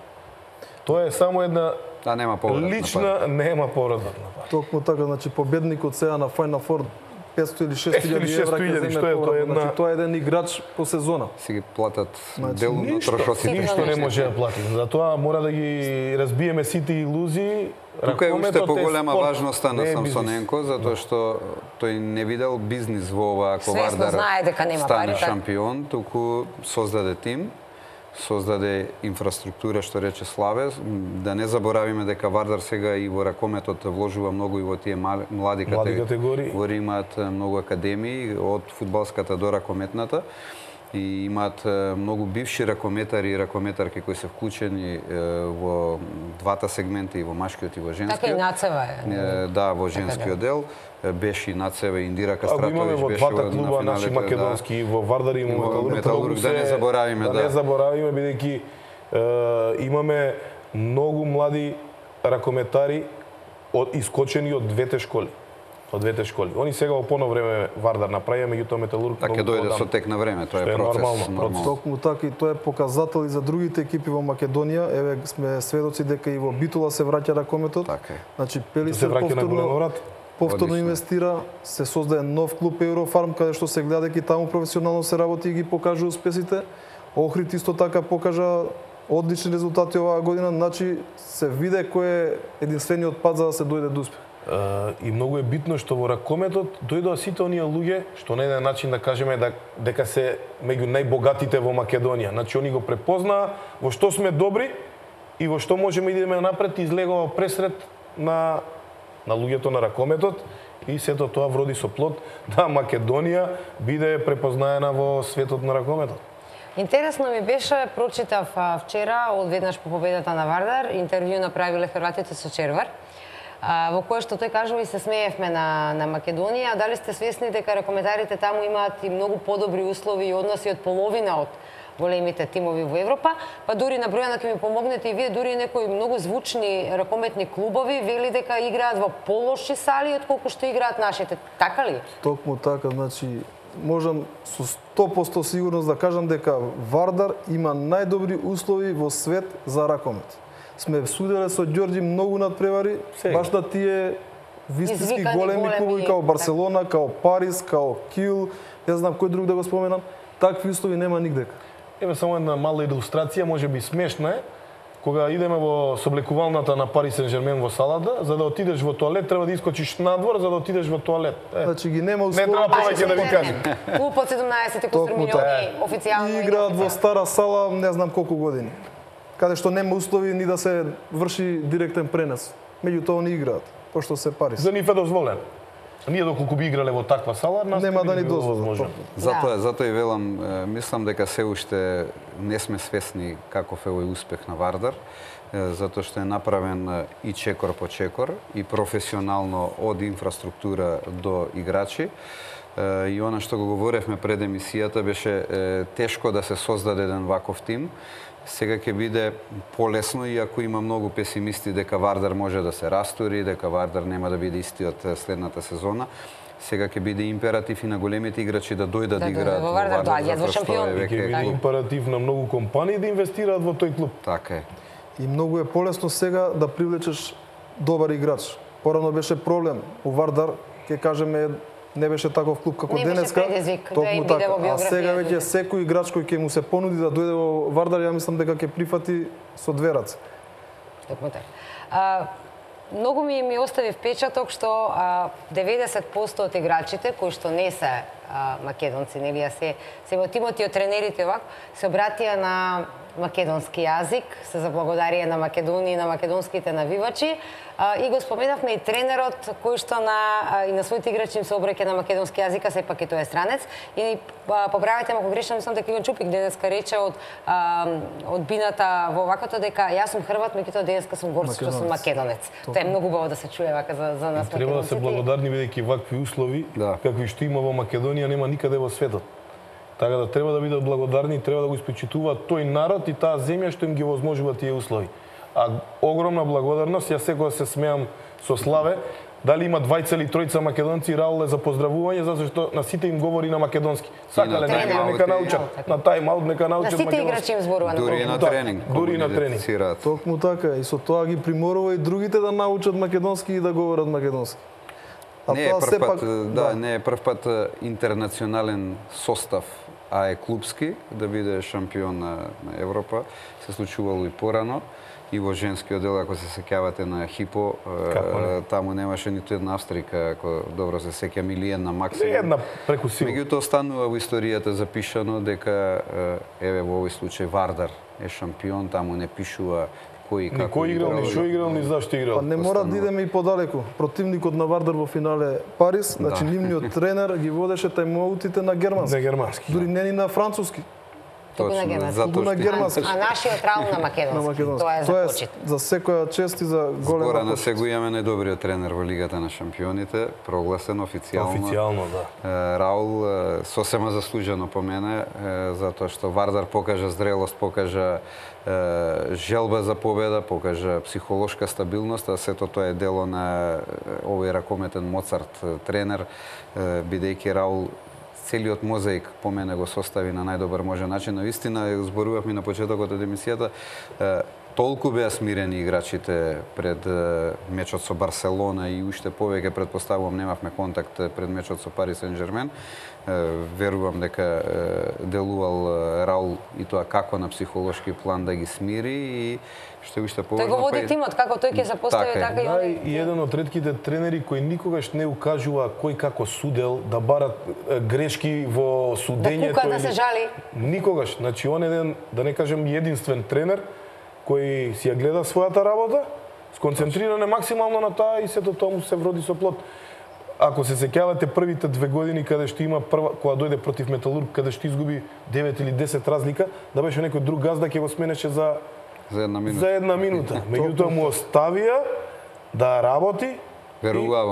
Тоа е само една нема поврат лична, нема поврат на пари. Токму така, значи победникот сега на Final Four 500 или 6.000 евра ќе земе поврат. Значи тоа е еден играч по сезона. Си ги платат делно на трошоците. Ништо не може да плати. Затоа мора да ги разбиеме сите илузии. Тука е уште поголема важноста на Самсоненко, затоа што тој не видел бизнис во ова ако Вардар стане шампион, туку создаде тим, создаде инфраструктура, што рече Славе. Да не заборавиме дека Вардар сега и во ракометот вложува многу и во тие млади категории. Имаат многу академии, од фудбалската до ракометната. И имаат многу бивши ракометари и ракометарки кои се вклучени во двата сегмента, и во машкиот и во женскиот. Така и Нацева е. Да, во женскиот дел. Беше и Нацева и Индира Кастратович беше во двата клуба наши македонски, и во Вардар и во Металург. Да не заборавиме, да. Да не заборавиме, бидејќи имаме многу млади ракометари искочени од двете школи. Они сега во поно време Вардар направија, меѓутоа Металург многу ќе дојде со тек на време, тоа е процес. Токму така и тоа е показател и за другите екипи во Македонија. Еве сме сведоци дека и во Битола се враќа ракометот. Значи Пелисер повторно инвестира, се создаде нов клуб Еврофарм, каде што се гледа дека таму професионално се работи и ги покажа успесите. Охрид исто така покажа одлични резултати оваа година, значи се виде кој е единствениот пат за да се дојде до успех. И многу е битно што во ракометот дојдоа сите оние луѓе што на еден начин да кажеме дека се меѓу најбогатите во Македонија. Значи они го препознаа во што сме добри и во што можеме да идеме напред, излегува пресред на луѓето на ракометот и сето тоа вроди со плод да Македонија биде препознаена во светот на ракометот. Интересно ми беше, прочитав вчера одведнаш по победата на Вардар, интервју направиле хрватите со Червар, во кое што тој кажува и се смеевме на Македонија. Дали сте свесни дека ракометарите таму имаат и многу подобри услови и односи од половина од големите тимови во Европа, па дури на бројана ќе ми помогнете и вие, дури некои многу звучни ракометни клубови вели дека играат во полоши сали отколку што играат нашите. Така ли? Токму така, значи можам со 100% сигурност да кажам дека Вардар има најдобри услови во свет за ракомет. Сме суделе со Ѓорѓи многу надпревари, баш на тие вистински големи клубови као Барселона, као Париз, као Кил, не знам кој друг да го споменам, такви услови нема нигдека. Еве само една мала илустрација, може би смешна е, кога идеме во соблекувалната на Пари Сен-Жермен во салата, за да отидеш во тоалет треба да искочиш надвор за да отидеш во тоалет. Значи ги нема услови. Не треба повеќе да ви кажам. Клуб од 17 милиони официјално играат во стара сала не знам колку години. Каде што нема услови ни да се врши директен пренос. Меѓутоа они играат, пошто се Париз. За нив е дозволено. Ние доколку би играле во таква сала, нас нема да ни дозволат. Затоа и велам, мислам дека се уште не сме свесни каков е овој успех на Вардар, затоа што е направен и чекор по чекор, и професионално од инфраструктура до играчи. И она што го говоревме пред емисијата беше тешко да се создаде еден ваков тим. Сега ќе биде полесно, иако има многу песимисти дека Вардар може да се растури, дека Вардар нема да биде истиот следната сезона. Сега ќе биде императив и на големите играчи да дојдат да играат во Вардар, во шампион. Ќе биде императив на многу компании да инвестираат во тој клуб. Така е. И многу е полесно сега да привлечеш добар играч. Порано беше проблем у Вардар, ќе кажеме, не беше таков клуб како денеска. Токму така. А сега веќе секој играч кој ќе му се понуди да дојде во Вардар, ја мислам дека ќе прифати со две раце. Токму така. Многу ми остави впечаток што 90% од играчите кои што не се македонци, нели, се во тимот и од тренерите вак, се обратија на македонски јазик, се заблагодарија на Македонија и на македонските навивачи. И го споменавме и тренерот кој што и на своите играчи им се обраќа на македонски јазик, а сепак и тој е странец. И поправете ме ако грешам, мислам дека Иван Чупик денеска рече од бината во вакото дека јас сум Хрват, меѓутоа денеска сум горд што сум македонец. Тоа е многу убаво да се чуе вака за нас македонците. Треба да се благодарни бидејќи вакви услови какви што има во Македонија нема никаде во светот. Така да треба да бидат благодарни, треба да го испочитуваат тој народ и таа земја што им ги возможува тие услови. А огромна благодарност, јас секогаш се смеам со Славе, дали има двајца или тројца македонци, Раул е за поздравување, затоа што на сите им говори на македонски. Сакале нека научат, на тајм-аут нека научат македонски. На сите играчи им зборува на дури на тренинг. Дури на тренинг. Токму така, и со тоа ги приморува и другите да научат македонски и да говорат македонски. Не е прв пат, не е прв пат интернационален состав, а е клубски, да биде шампион на Европа. Се случувало и порано. И во женскиот дел, ако се сеќавате на Хипо, таму немаше ниту една Австрика, ако добро се сеќам, или една максимум. Една преку сила. Меѓутоа останува во историјата запишано дека, еве во овој случај, Вардар е шампион, таму не пишува кој и како играл, ни што играл, ни зашто играл. Па не мора да идеме и подалеку. Противникот на Вардар во финале Париз, значи нивниот тренер ги водеше тајмаутите на германски. На германски. Дури не ни на француски. Туку на германски. А нашиот Раул на македонски. Тоа е за почит. За секоја чест и за голема почит. На сега имаме најдобриот тренер во Лигата на шампионите, прогласен официјално. Официјално, да. Раул сосема заслужено по мене, затоа што Вардар покажа зрелост, покажа желба за победа, покажа психолошка стабилност, а сето тоа е дело на овој ракометен Моцарт тренер, бидејќи Раул целиот мозаик по мене го состави на најдобар можен начин. Наистина, зборувавме на почетокот од емисијата, толку беа смирени играчите пред мечот со Барселона и уште повеќе, предпоставувам, немавме контакт пред мечот со Пари Сен-Жермен. Верувам дека делувал Раул и тоа како на психолошки план да ги смири и што уште поважно. Тој го води тимот, како тој ќе се постави, така и они. И еден од ретките тренери кои никогаш не укажува кој како судел, да барат грешки во судењето. Да кука, да се жали. Никогаш. Значи, он еден, да не кажем, единствен тренер кој си ја гледа својата работа, сконцентриран е максимално на таа и сето тоа му се вроди со плод. Ако се сеќавате првите 2 години каде што има кога дојде против Металург, каде што изгуби 9 или 10 разлика, да беше некој друг газда ќе го сменеше за една минута. Меѓутоа му оставија да работи, верува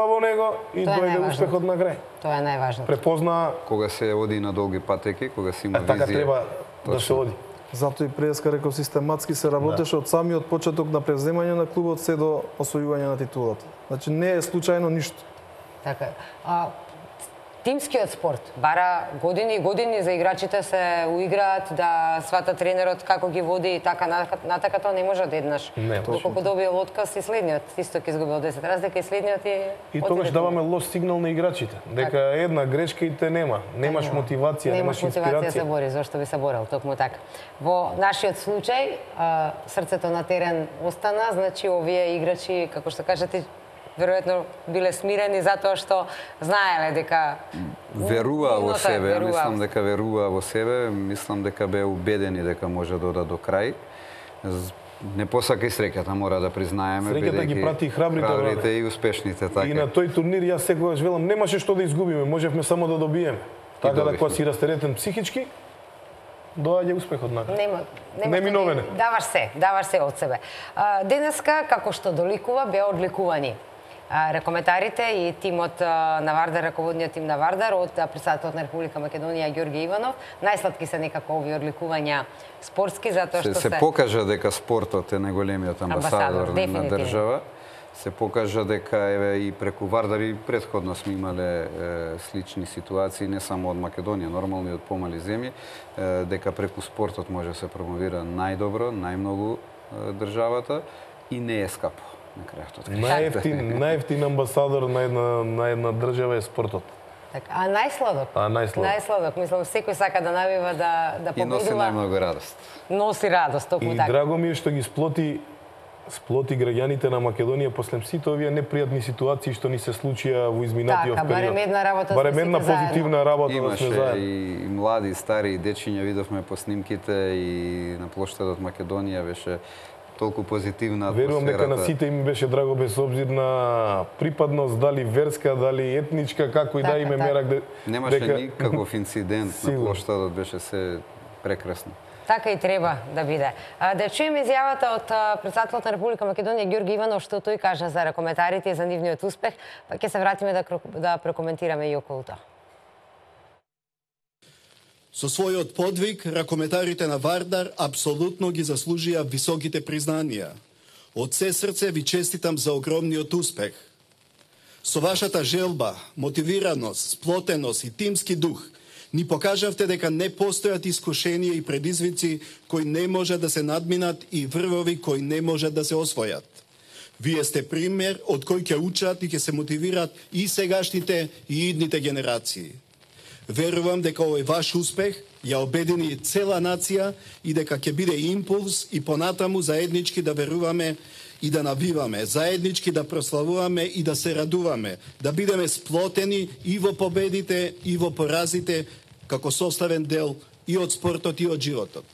во него и дојде успехот на крај. Тоа е најважното. Препозна кога се оди на долги патеки, кога се има визија. Така треба да се оди. Затоа и преска реков систематски се работеше од самиот почеток на преземање на клубот се до освојување на титулата. Значи не е случајно ништо. Така. Тимскиот спорт бара години и години за играчите се уиграат, да свата тренерот како ги води и така натака тоа не може да еднаш. Доколку добил отказ и следниот исто ќе изгубил 10 разлика и следниот е. И тогаш даваме лош сигнал на играчите, дека една грешка и те нема. Немаш мотивација, немаш инспирација. Немаш мотивација да се бори, зашто би се борел, токму така. Во нашиот случај срцето на терен остана, значи овие играчи, како што кажете, веројатно биле смирени затоа што знаеле дека верува во себе, мислам дека верува во себе, мислам дека беа убедени дека може да одат до крај. Не посака и среќата, мора да признаеме, среќата ги прати и храбрите и успешните, така. И на тој турнир јас секогаш велам немаше што да изгубиме, можевме само да добиеме. Така да кога си растеретен психички, доаѓа успехот на крај. Неминовено. Даваш се од себе. Денеска, како што доликува, беа одликувани рекометарите и тимот на Вардар, раководниот тим на Вардар од претседателот на Република Македонија Ѓорги Иванов. Најсладки се некако овие одликувања спортски затоа што се покажа дека спортот е најголемиот амбасадор на држава. Се покажа дека еве и преку Вардар и претходно сме имале слични ситуации, не само од Македонија, нормално и од помали земји, дека преку спортот може да се промовира најдобро, најмногу државата и не е скапо. Најефтин амбасадор на една држава е спортот. А најсладок? Најсладок. Мислам, секој сака да навива да победува. И носи најмногу радост. Носи радост, токму така. И драго ми е што ги сплоти граѓаните на Македонија после сите овие непријатни ситуации што ни се случија во изминатиот период. Барем една работа сме барем една позитивна работа да сме заедно. И млади, стари, дечиња видовме по снимките и на плоштадот Македонија беше толку позитивна атмосферата. Верувам дека на сите им беше драго без обзир на припадност, дали верска, дали етничка, како и да име мерак дека немаше никаков инцидент на плоштадот, беше се прекрасно. Така и треба да биде. Да чуем изјавата од претседателот на Република Македонија Ѓорги Иванов што тој кажа за ракометарите и за нивниот успех, па ќе се вратиме да прокоментираме и околу тоа. Со својот подвиг, ракометарите на Вардар апсолутно ги заслужија високите признанија. Од се срце ви честитам за огромниот успех. Со вашата желба, мотивираност, сплотеност и тимски дух, ни покажавте дека не постојат искушенија и предизвици кои не можат да се надминат и врвови кои не можат да се освојат. Вие сте пример од кој ќе учат и ќе се мотивират и сегашните и идните генерации. Верувам дека овој ваш успех ја обедини цела нација и дека ќе биде импулс и понатаму заеднички да веруваме и да навиваме, заеднички да прославуваме и да се радуваме, да бидеме сплотени и во победите и во поразите, како составен дел и од спортот и од животот.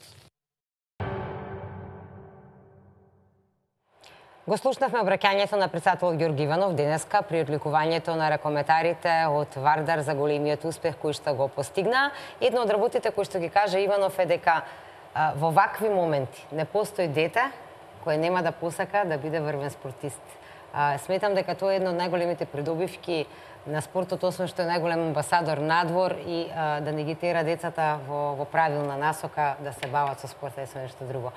Го слушнавме обраќањето на претседателот Ѓорги Иванов денеска при одликувањето на ракометарите од Вардар за големиот успех кој што го постигна. Едно од работите кои што ги кажа Иванов е дека во вакви моменти не постои дете кој нема да посака да биде врвен спортист. Сметам дека тоа е едно од најголемите придобивки на спортот, освен што е најголем амбасадор надвор и да не ги тера децата во правилна насока да се бават со спорта и со нешто друго.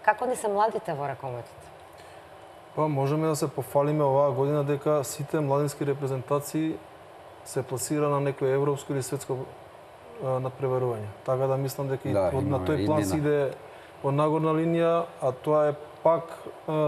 Како ни се младите во ракометот? Па можеме да се пофалиме оваа година дека сите младински репрезентации се пласира на некој европско или светско надпреварување. Така да мислам дека на тој план се иде од нагорна линија, а тоа е пак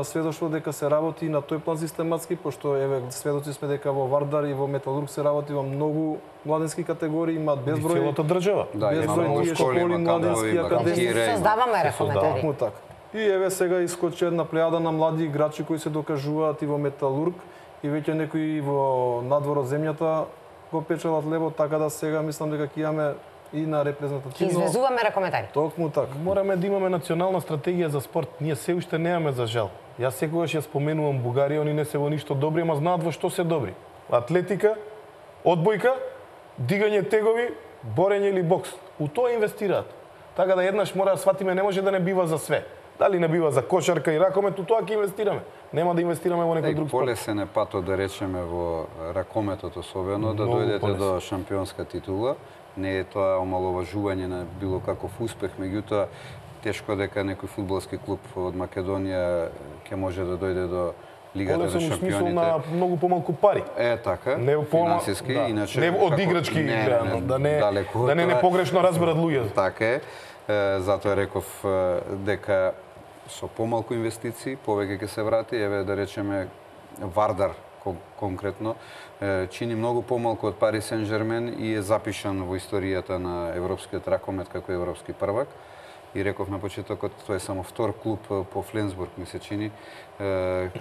сведоштво дека се работи на тој план систематски, пошто еве сведоци сме дека во Вардар и во Металург се работи во многу младински категории, имаат безброј целата држава. Безброј школи, младински академии. Создаваме ракометари. И еве сега искочи една плејада на млади играчи кои се докажуваат и во Металург и веќе некои во надвор од земјата го печелат лево, така да сега мислам дека ќе имаме и на репрезентативно. Извезуваме ракометари. Токму така. Мораме да имаме национална стратегија за спорт. Ние се уште немаме за жал. Јас секогаш ја споменувам Бугарија, они не се во ништо добри, ама знаат во што се добри. Атлетика, одбојка, дигање тегови, борење или бокс. У тоа инвестираат. Така да еднаш мора да сватиме, не може да не бива за све. Дали не бива за кошарка и ракомет, у тоа ќе инвестираме. Нема да инвестираме во некој друг спорт. Полесен е патот, да речеме, во ракометот особено, да дојдете до шампионска титула. Не е тоа омаловажување на било каков успех, меѓутоа тешко дека некој фудбалски клуб од Македонија ќе може да дојде до Лигата на шампионите. Полесен у смислу на многу помалку пари. Е така, финансиски, иначе не од играчки, да не погрешно разберат луѓето. Така е. Затоа реков дека со помалку инвестиции повеќе ќе се врати, еве да речеме Вардар конкретно чини многу помалку од Пари Сен-Жермен и е запишан во историјата на европскиот ракомет како европски првак. И реков на почетокот, тоа е само втор клуб по Фленсбург, ми се чини,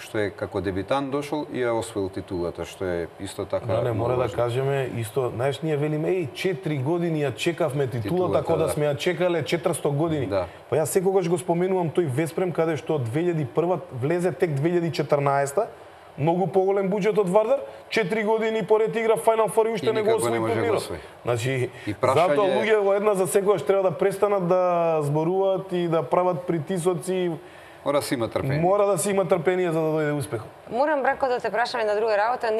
што е како дебитант дошол и ја освоил титулата, што е исто така... Не, мора да кажеме, исто, знаеш, ние велиме, 4 години ја чекавме титулата, кога да сме ја чекале 400 години. Па јас секогаш го споменувам тој Веспрем, каде што од 2001 влезе тек 2014 многу поголем буџет од Вардар, 4 години поред игра Final Four и уште не го освои турнирот. Значи, затоа луѓе во една за секогаш треба да престанат да зборуваат и да прават притисоци Мора да си има трпение. Мора да си има трпение за да дојде успех. Морам, Брако, да те прашам и на друга работа,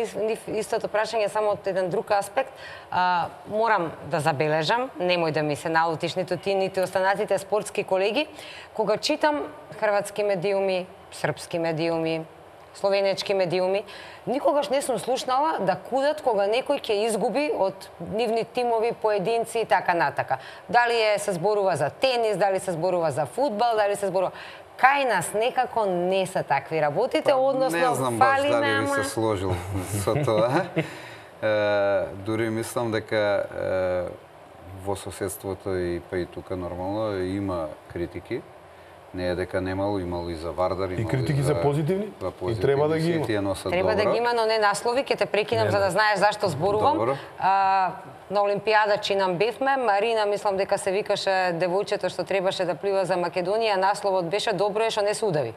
истото прашање само од еден друг аспект. Морам да забележам, немој да ми се налутиш ниту ти, ниту останатите спортски колеги, кога читам хрватски медиуми, српски медиуми, словенечки медиуми, никогаш не сум слушнала да кудат кога некој ќе изгуби од нивни тимови, поединци и така натака. Дали се зборува за тенис, дали се зборува за фудбал, дали се зборува... Кај нас некако не се такви работите, односно не знам баш фали дали нама... би се сложил со тоа. Дури мислам дека во соседството и па и тука нормално има критики. Не е дека немало, имало и за Вардар, имало и критики за позитивни. И треба да ги има. Треба да ги има, но не наслови, ќе те прекинам за да знаеш зашто зборувам. На Олимпијада чинам бевме, Марина мислам дека се викаше девојчето што требаше да плива за Македонија, насловот беше добро е што не се удави.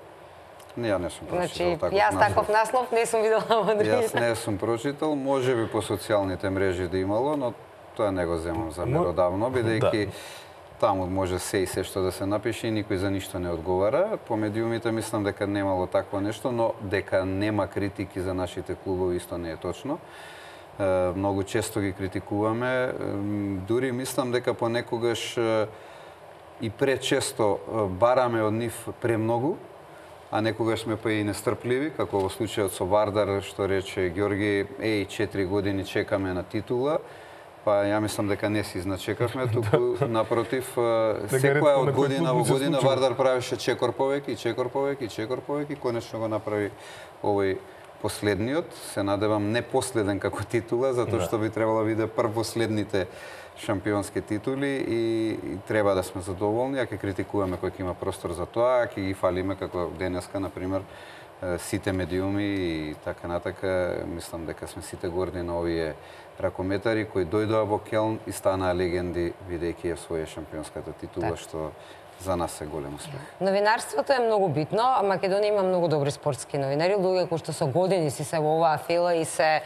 Не, ја не сум прочитал таков наслов. Јас таков наслов не сум видела во другите. Јас не сум прочитал, можеби по социјалните мрежи да имало, но тоа не го земам за меродавно, бидејќи таму може се и се што да се напише и никој за ништо не одговара. По медиумите мислам дека немало такво нешто, но дека нема критики за нашите клубови исто не е точно. Многу често ги критикуваме. Дури мислам дека понекогаш и пречесто бараме од нив премногу, а некогаш сме па и нестрпливи, како во случајот со Вардар, што рече Ѓорги, 4 години чекаме на титула. Па ја мислам дека не си изначекавме, туку напротив, секоја од година во година Вардар правеше чекор повеќе, чекор повеќе, чекор повеќе, конечно го направи овој последниот. Се надевам не последен како титула, затоа што би требало биде последните шампионски титули и треба да сме задоволни, а ќе критикуваме кој ќе има простор за тоа, а ќе ги фалиме како денеска, например, сите медиуми и така натака. Мислам дека сме сите горди на овие ракометари кои дојдоа во Келн и станаа легенди, бидејќи ја своја шампионската титула, што за нас е голем успех. Новинарството е многу битно, а Македонија има многу добри спортски новинари, луѓе кои што со години си се во оваа фела и се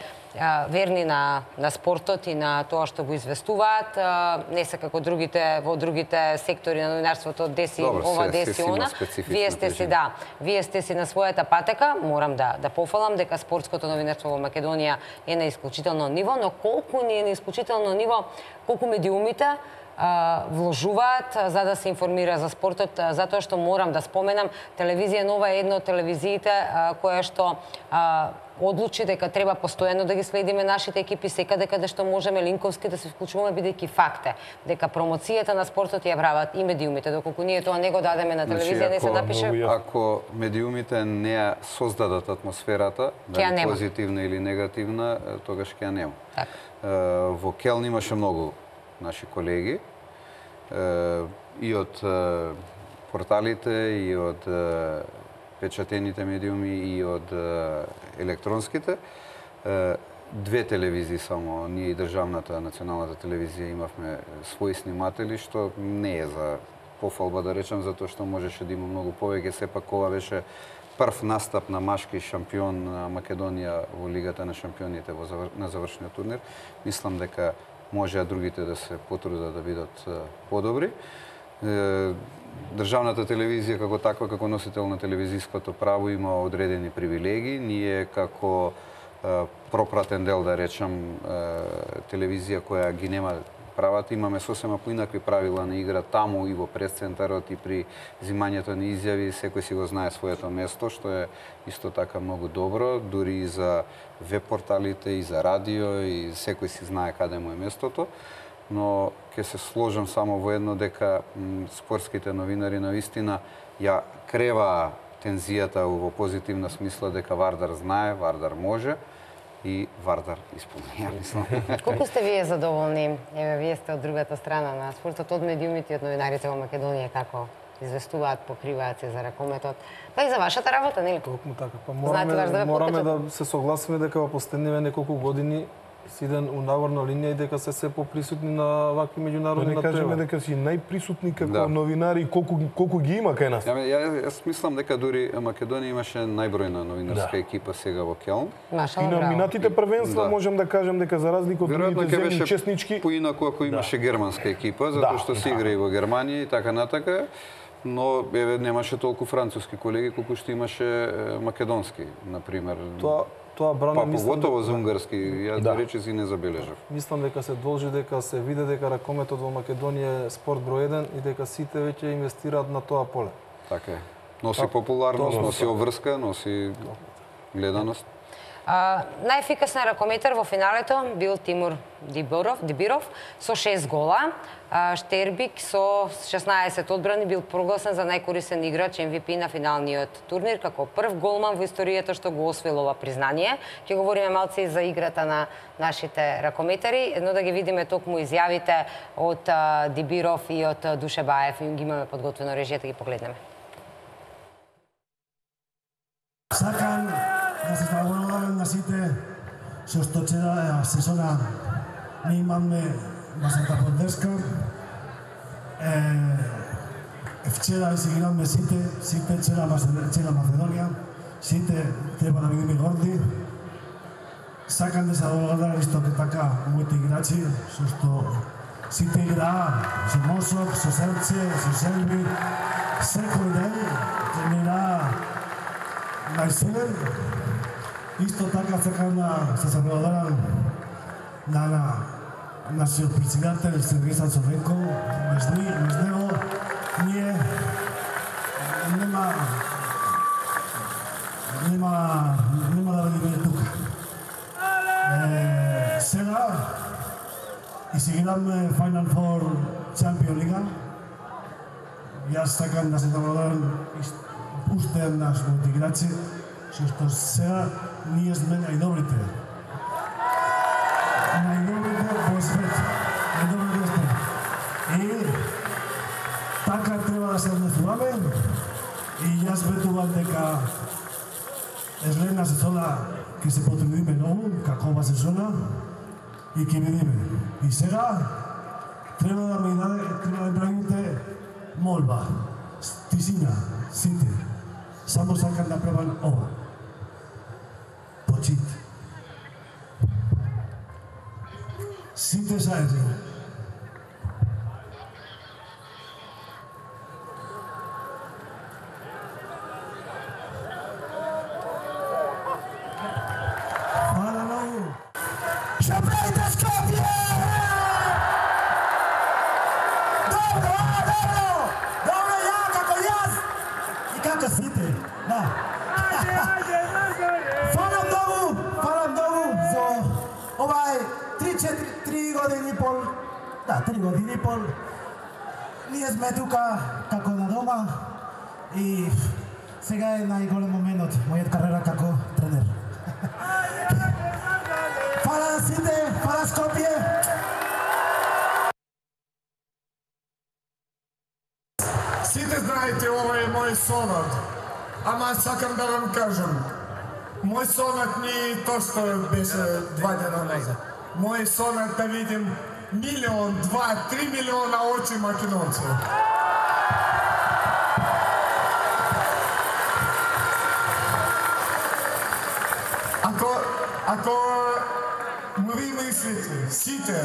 верни на спортот и на тоа што го известуваат. Не се како во другите сектори на новинарството, деси ова, деси она. Вие сте си на својата патека. Морам да пофалам дека спортското новинарство во Македонија е на исклучително ниво, но колку не е на исклучително ниво, колку медиумите вложуваат за да се информира за спортот, затоа што морам да споменам, телевизија Нова е една од телевизиите која што одлучи дека треба постојано да ги следиме нашите екипи секаде каде што можеме линковски да се вклучуваме, бидејќи факт е дека промоцијата на спортот ја прават и медиумите, доколку ние тоа не го дадеме на телевизија, не се напише. Ако медиумите не ја создадат атмосферата, дали позитивна или негативна, тогаш ќе ја нема. Во Келн имаше многу наши колеги и од порталите, и од печатените медиуми, и од електронските. Две телевизии само, ние и државната националната телевизија имавме своји сниматели, што не е за пофалба да речам, затоа што можеше да има многу повеќе. Сепак ова беше прв настап на машки шампион на Македонија во Лигата на шампионите на завршниот турнир. Мислам дека може другите да се потрудат да бидат подобри. Државната телевизија како таква, како носител на телевизиското право, има одредени привилегии. Ние како пропратен дел, да речам, телевизија која ги нема правата, имаме сосема поинакви правила на игра таму и во пресцентарот и при зимањето на изјави, секој си го знае своето место, што е исто така многу добро, дури и за веб порталите, и за радио, и секој си знае каде му е местото. Но ќе се сложам само во едно, дека спортските новинари навистина ја крева тензијата во позитивна смисла, дека Вардар знае, Вардар може и Вардар исполни, ја мислам. Колку сте вие задоволни? Еве, вие сте од другата страна на спортот, од медиумите и од новинарите во Македонија, како известуваат, покриваат се за ракометот, па и за вашата работа, нели? Токму така. Па мораме да се согласиме дека во последниве неколку години си иден у нагорна линија и дека се поприсутни на вакви меѓународни натпревари. Не кажеме дека си најприсутни како новинари, колку ги има кај нас. Јас мислам дека дури Македонија имаше најбројна новинарска екипа сега во Келн. И на минатите првенства можам да кажам дека за разлика од другите земји честнички, поинаку ако имаше германска екипа, затоа што се игра и во Германија и така натака. но немаше толку француски колеги колку што имаше македонски, например. Тоа брана мислам поготово за унгарски, ја да речиси не забележав. Мислам дека се должи дека се види дека ракометот во Македонија е спорт број 1 и дека сите веќе инвестираат на тоа поле. Така е. Носи популарност, носи обврска, носи гледаност. Најефикасен ракометар во финалето бил Тимур Дибиров со 6 гола. Штербик со 16 одбрани бил прогласен за најкорисен играч MVP на финалниот турнир како прв голман во историјата што го освоил ова признание. Ќе говориме малце и за играта на нашите ракометари, но да ги видиме токму изјавите од Дибиров и од Душебаев. Ги имаме подготвено режијата, ги погледнеме. Сакам да се благодарам на сите со што цела сезона не имаме масата поддршка. Вчера изиграме сите цела Македонија. Сите треба да бидеме горди. Сакам да се благодарам исто така моите играчи со што сите играа со мозок, со срце, со селби. Секој ден тренираа најсилен. Исто така сакам да се благодарам на нашиот председател Сергеј Сацовенко. Без него ние нема да бидеме тука. Сега изиграме Final Four Champions Лига. Јас сакам да се благодарам уште еднаш моите играчи, што сега ние сме најдобрите. Најдобрите во свет. Најдобрите сме. И така треба да се однесуваме. И јас ветувам дека следна сезона ќе се потрудиме многу, како ова сезона, и ќе видиме. И сега треба да ми правите молба. Тишина, сите. Само сакам да правам ова. Почит. Сите заедно. Hvala mnogo. Šaprajte Skopje! Dobro, ja kako jaz i kako site. Da. Hvala mnogo za ovaj 3 години и пол. Да, 3 години и пол. Ние сме тука како на дома и сега е најголем момент од мојата кариера како тренер. Фала на сите, фала Скопје. Сите знаете, ова е мој сонот. Ама сакам да вам кажам, мој сонот не е тоа што беше 2 дена назад. Мој сонот да видим 1, 2, 3 милиона очи македонци. Ако ви мислите, сите,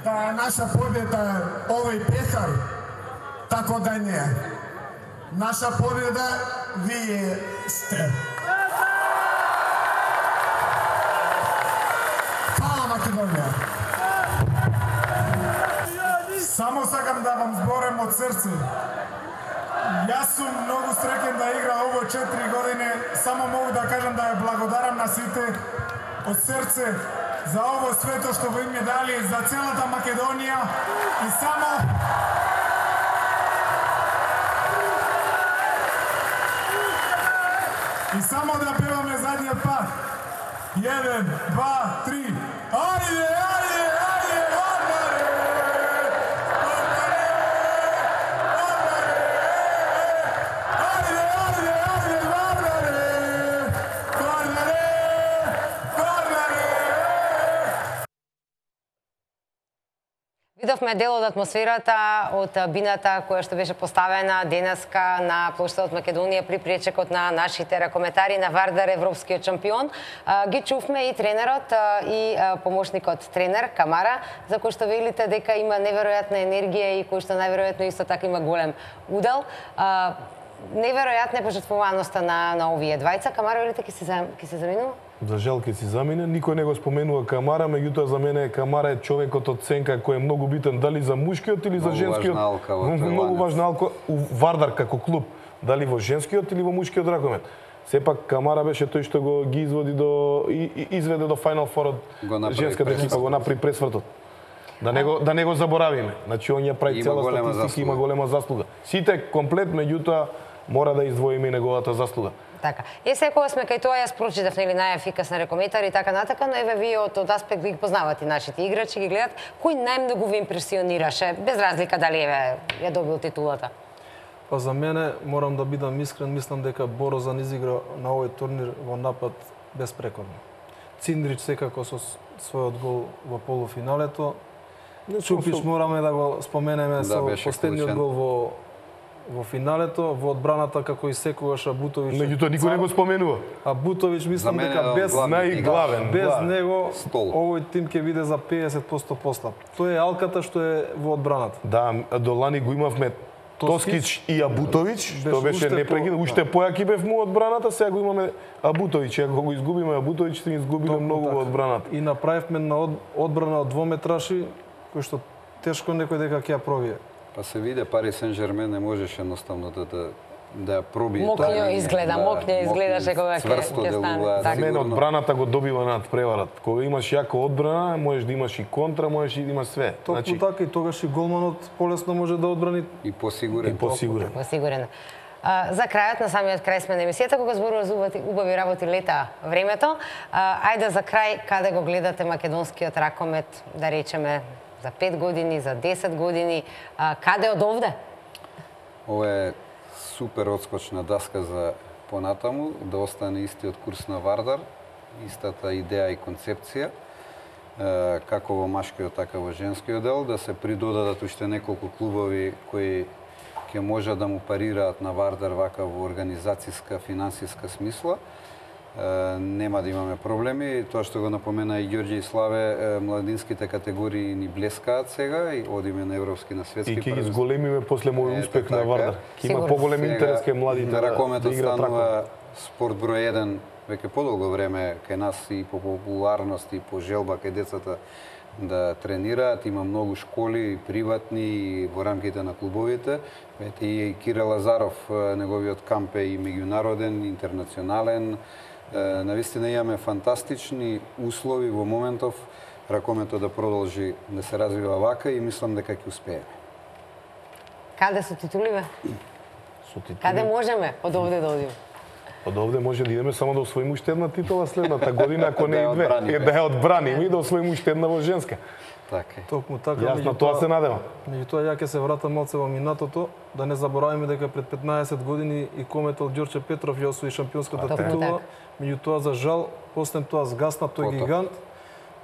да е наша победа овој пехар, тако да не. Наша победа вие сте. Фала Македонија! Само сакам да вам зборам од срце. Јас сум многу среќен да игра ово 4 години. Само могу да кажам да ја благодарам на сите од срце за ово свето што ви ми дали, за целата Македонија и само да певаме задниот пат. 1, 2, 3. Ајде, ајде, ајде, Вардаре! Вардаре! Вардаре! Ајде, ајде, ајде, Вардаре! Вардаре! Вардаре! Видовме дел од атмосферата од бината која што беше поставена денеска на плоштадот Македонија при пречекот на нашите ракометари на Вардар, европскиот шампион. Ги чувме и тренерот и помошникот тренер Камара, за кој што велите дека има неверојатна енергија и кој што најверојатно исто така има голем удел. Неверојатна е пожртвуваноста на овие двајца. Камара, велите, ќе се заминува? За жал ќе си замине. Никој не го споменува Камара, меѓутоа за мене Камара е човекот од Сенка кој е многу битен дали за мушкиот или за женскиот. Многу важна алка у Вардар како клуб, дали во женскиот или во мушкиот ракомет. Сепак Камара беше тој што го ги изводи изведе до Final Four од женската екипа, го направи пресвртот. Да не го заборавиме. Значи он ја прави цела статистика, има голема заслуга. Сите комплет, меѓутоа мора да издвоиме неговата заслуга. Така. Секогаш сме кај тоа, јас прочитав нели најефикасна ракометар и така натака, но еве вие од аспект ви познавате нашите играчи, ги гледат, кој најмногу ви импресионираше, без разлика дали еве ја добил титулата? Па за мене, морам да бидам искрен, мислам дека Борозан изигра на овој турнир во напад безпрекорно. Циндрич секако со својот гол во полуфиналето. Чупич мораме да го споменеме со последниот гол во финалето, во одбраната како и секогаш Абутовиќ. Меѓутоа никој не го споменува. Абутовиќ мислам дека без најглавен, без него овој тим ќе биде за 50% послаб. Тоа е алката што е во одбраната. Да, до лани го имавме Тоскич и Абутовиќ, што беше непрекинат. Уште појаки бев му одбраната, сега го имаме Абутовиќ. Ако го изгубиме Абутовиќ, ќе изгубиме многу во одбраната. И направивме на одбрана од двометраши, кој што тешко некој дека ќе ја пробие. Па се виде, Пари Сен-Жермен не можеше едноставно да пробие. Мокњо изгледаше кога ќе стане. За мен одбраната го добива над преварат. Кога имаш јака одбрана, можеш да имаш и контра, можеш и да имаш све. Токму така и тогаш и голманот полесно може да одбрани. И посигурен. Посигурен. За крајот на самиот крај сме на емисијата, кога зборува за убави работи лета времето. Ајде за крај, каде го гледате македонскиот ракомет, да речеме, за 5 години, за 10 години, каде од овде? Ова е супер одскочна даска за понатаму, да остане истиот курс на Вардар, истата идеја и концепција, како во машкиот, така во женскиот дел, да се придодадат уште неколку клубови кои ќе можат да му парираат на Вардар вака во организацијска, финансиска смисла. Нема да имаме проблеми. Тоа што го напомена и Ѓорѓе и Славе, младинските категории ни блескаат сега и одиме на европски, на светски првенства. И ќе ги зголемиме после мој успех на Вардар. Ќе има поголем интерес кај младите да играат ракомет. Станува спорт број 1 веќе подолго време кај нас и по популарност и по желба кај децата да тренираат. Има многу школи, приватни и во рамките на клубовите. Ете и Кирил Лазаров, неговиот камп е и меѓународен, интернационален. Навистина имаме фантастични услови во моментов ракометот да продолжи да се развива вака и мислам дека ќе успееме. Каде се титуливе? Каде можеме од овде да одиме? Од овде може да идеме само да освоиме уште една титула следната година, ако не и две. Да ја одбраниме и да освоиме уште една во женска. Така. Токму така. Јас на тоа се надевам. Меѓутоа ја ќе се вратам малце во минатото, да не заборавиме дека пред 15 години и кометол Ѓорче Петров ја освои шампионската титула. Меѓутоа за жал после тоа згасна тој гигант.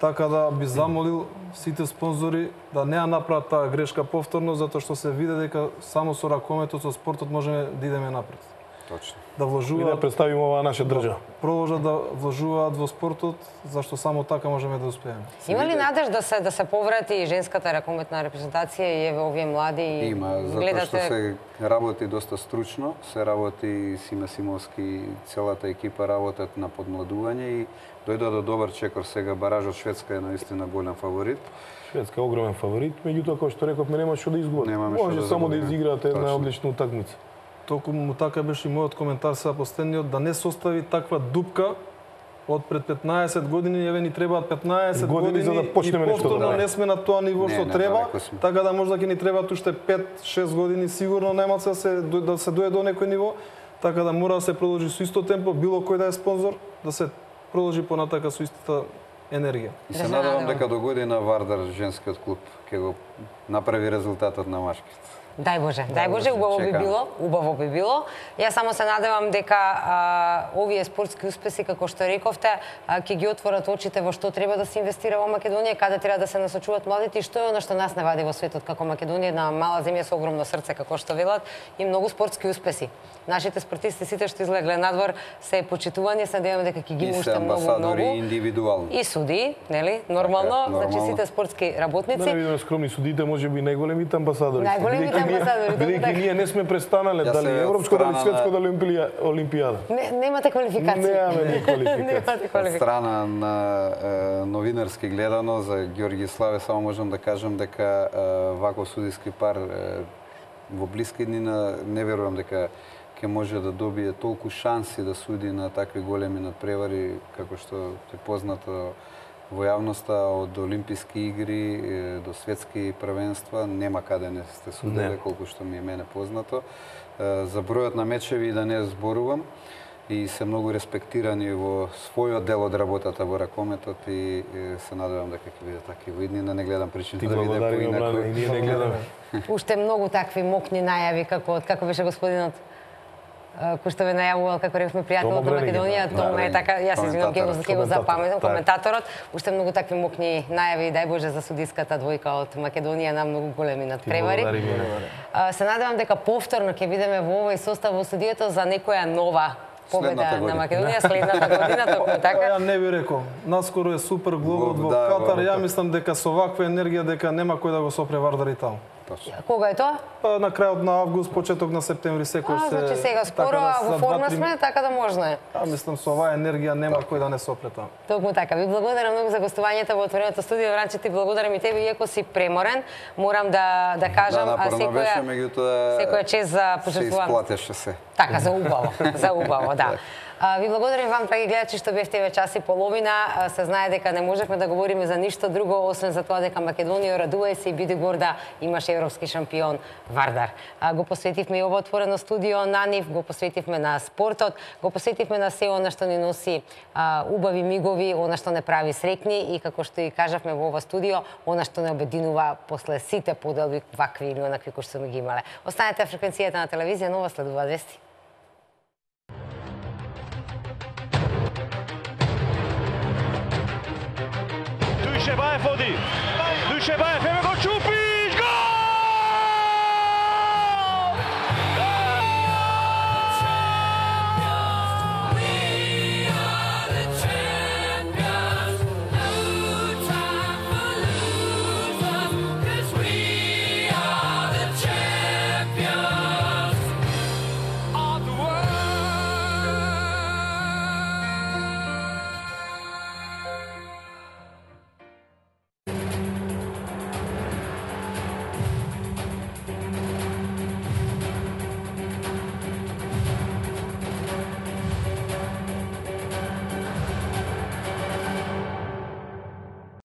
Така да би замолил сите спонзори да не ја направат таа грешка повторно, затоа што се види дека само со ракометот, со спортот можеме да идеме напред. Точно. Да вложуваат, и да представиме оваа наша држава. Продолжат да вложуваат во спортот, зашто само така можеме да успееме. Има ли надеж да се поврати и женската ракометна репрезентација и еве овие млади и има, затоа што се работи доста стручно, се работи Сима Симовски, целата екипа работат на подмладување и дојде до добар чекор сега. Баражот Шведска е наистина голем фаворит. Шведска е огромен фаворит, меѓутоа како што рековме нема што да изгубат. Може само да изиграат една одлична утакмица. Токму така беше и мојот коментар сега последниот, да не состави таква дупка од пред 15 години, еве ни требаат 15 години за да почнеме и повторно не сме на тоа ниво што треба, така да можда ќе ни требаат уште 5-6 години, сигурно нема да се дојде до некој ниво, така да мора да се продолжи со исто темпо, било кој да е спонзор, да се продолжи понатака со истата енергија. И се надевам дека до година Вардар, женскиот клуб, ќе го направи резултатот на машките. Дај Боже, убаво би било. Јас само се надевам дека овие спортски успеси, како што рековте, ќе ги отворат очите во што треба да се инвестира во Македонија, каде треба да се насочуваат младите и што е она што нас не вади во светот како Македонија, една мала земја со огромно срце, како што велат, и многу спортски успеси. Нашите спортисти сите што излегле надвор се почитувани, се надеваме дека ќе ги има уште многу. И се амбасадори индивидуално. И суди, нели? Нормално, значи сите спортски работници. Да не бидеме скромни, судите можеби најголемите амбасадори. Бидејќи ние не сме престанале дали европско, дали светско, дали олимпијада. Немате квалификација. Немаме квалификација. Од страна на новинарски гледано за Ѓорги Славе само можам да кажам дека ваков судиски пар во блиски дни не верувам дека ќе може да добие толку шанси да суди на такви големи надпревари како што е познато во јавноста, од олимписки игри до светски првенства, нема каде не сте судели, колку што ми е мене познато. За бројот на мечеви да не зборувам, и се многу респектирани во својот дел од работата во ракометот и се надевам дека ќе биде така во иднина. Не гледам причина да биде поинаку. И ние не гледаме. Уште многу такви мокни најави, како беше господинот кој што ве најавувал како рековме пријател од Македонија, тоа е така, јас извинувам, ќе го запаметам, коментаторот, уште многу такви мокни најави, дај Боже за судиската двојка од Македонија на многу големи надпревари. Се надевам дека повторно ќе видиме во овој состав во студиото за некоја нова победа на Македонија следната година, токму така. Ја не би рекол. Наскоро е супер глобот во Катар, ја мислам дека со ваква енергија дека нема кој да го сопре Вардар и таму. Кога е тоа? На крајот на август, почеток на септември секој се. Значи сега скоро, во форма сме, така да можно е. Мислам со оваа енергија нема кој да не сопре таму. Токму така. Ви благодарам многу за гостувањето во отвореното студио. Вранче, ти благодарам и тебе, иако си преморен. Морам да кажам, секоја чест за почествуван. Се исплатеше се. Така, за убаво, да. Ви благодарим вам, драги гледачи, што бевте еве час и половина. Се знае дека не можевме да говориме за ништо друго, освен за тоа дека Македонија радува се и биде горда, имаше европски шампион Вардар. Го посветивме и ова отворено студио на нив, го посветивме на спортот, го посветивме на се она што ни носи убави мигови, она што не прави среќни и како што и кажавме во ова студио, она што не обединува после сите поделби вакви или онакви кои што сме ги имале. Останете на фреквенцијата на телевизија Нова, следуваат вести. Dujshebaev vodi. Dujshebaev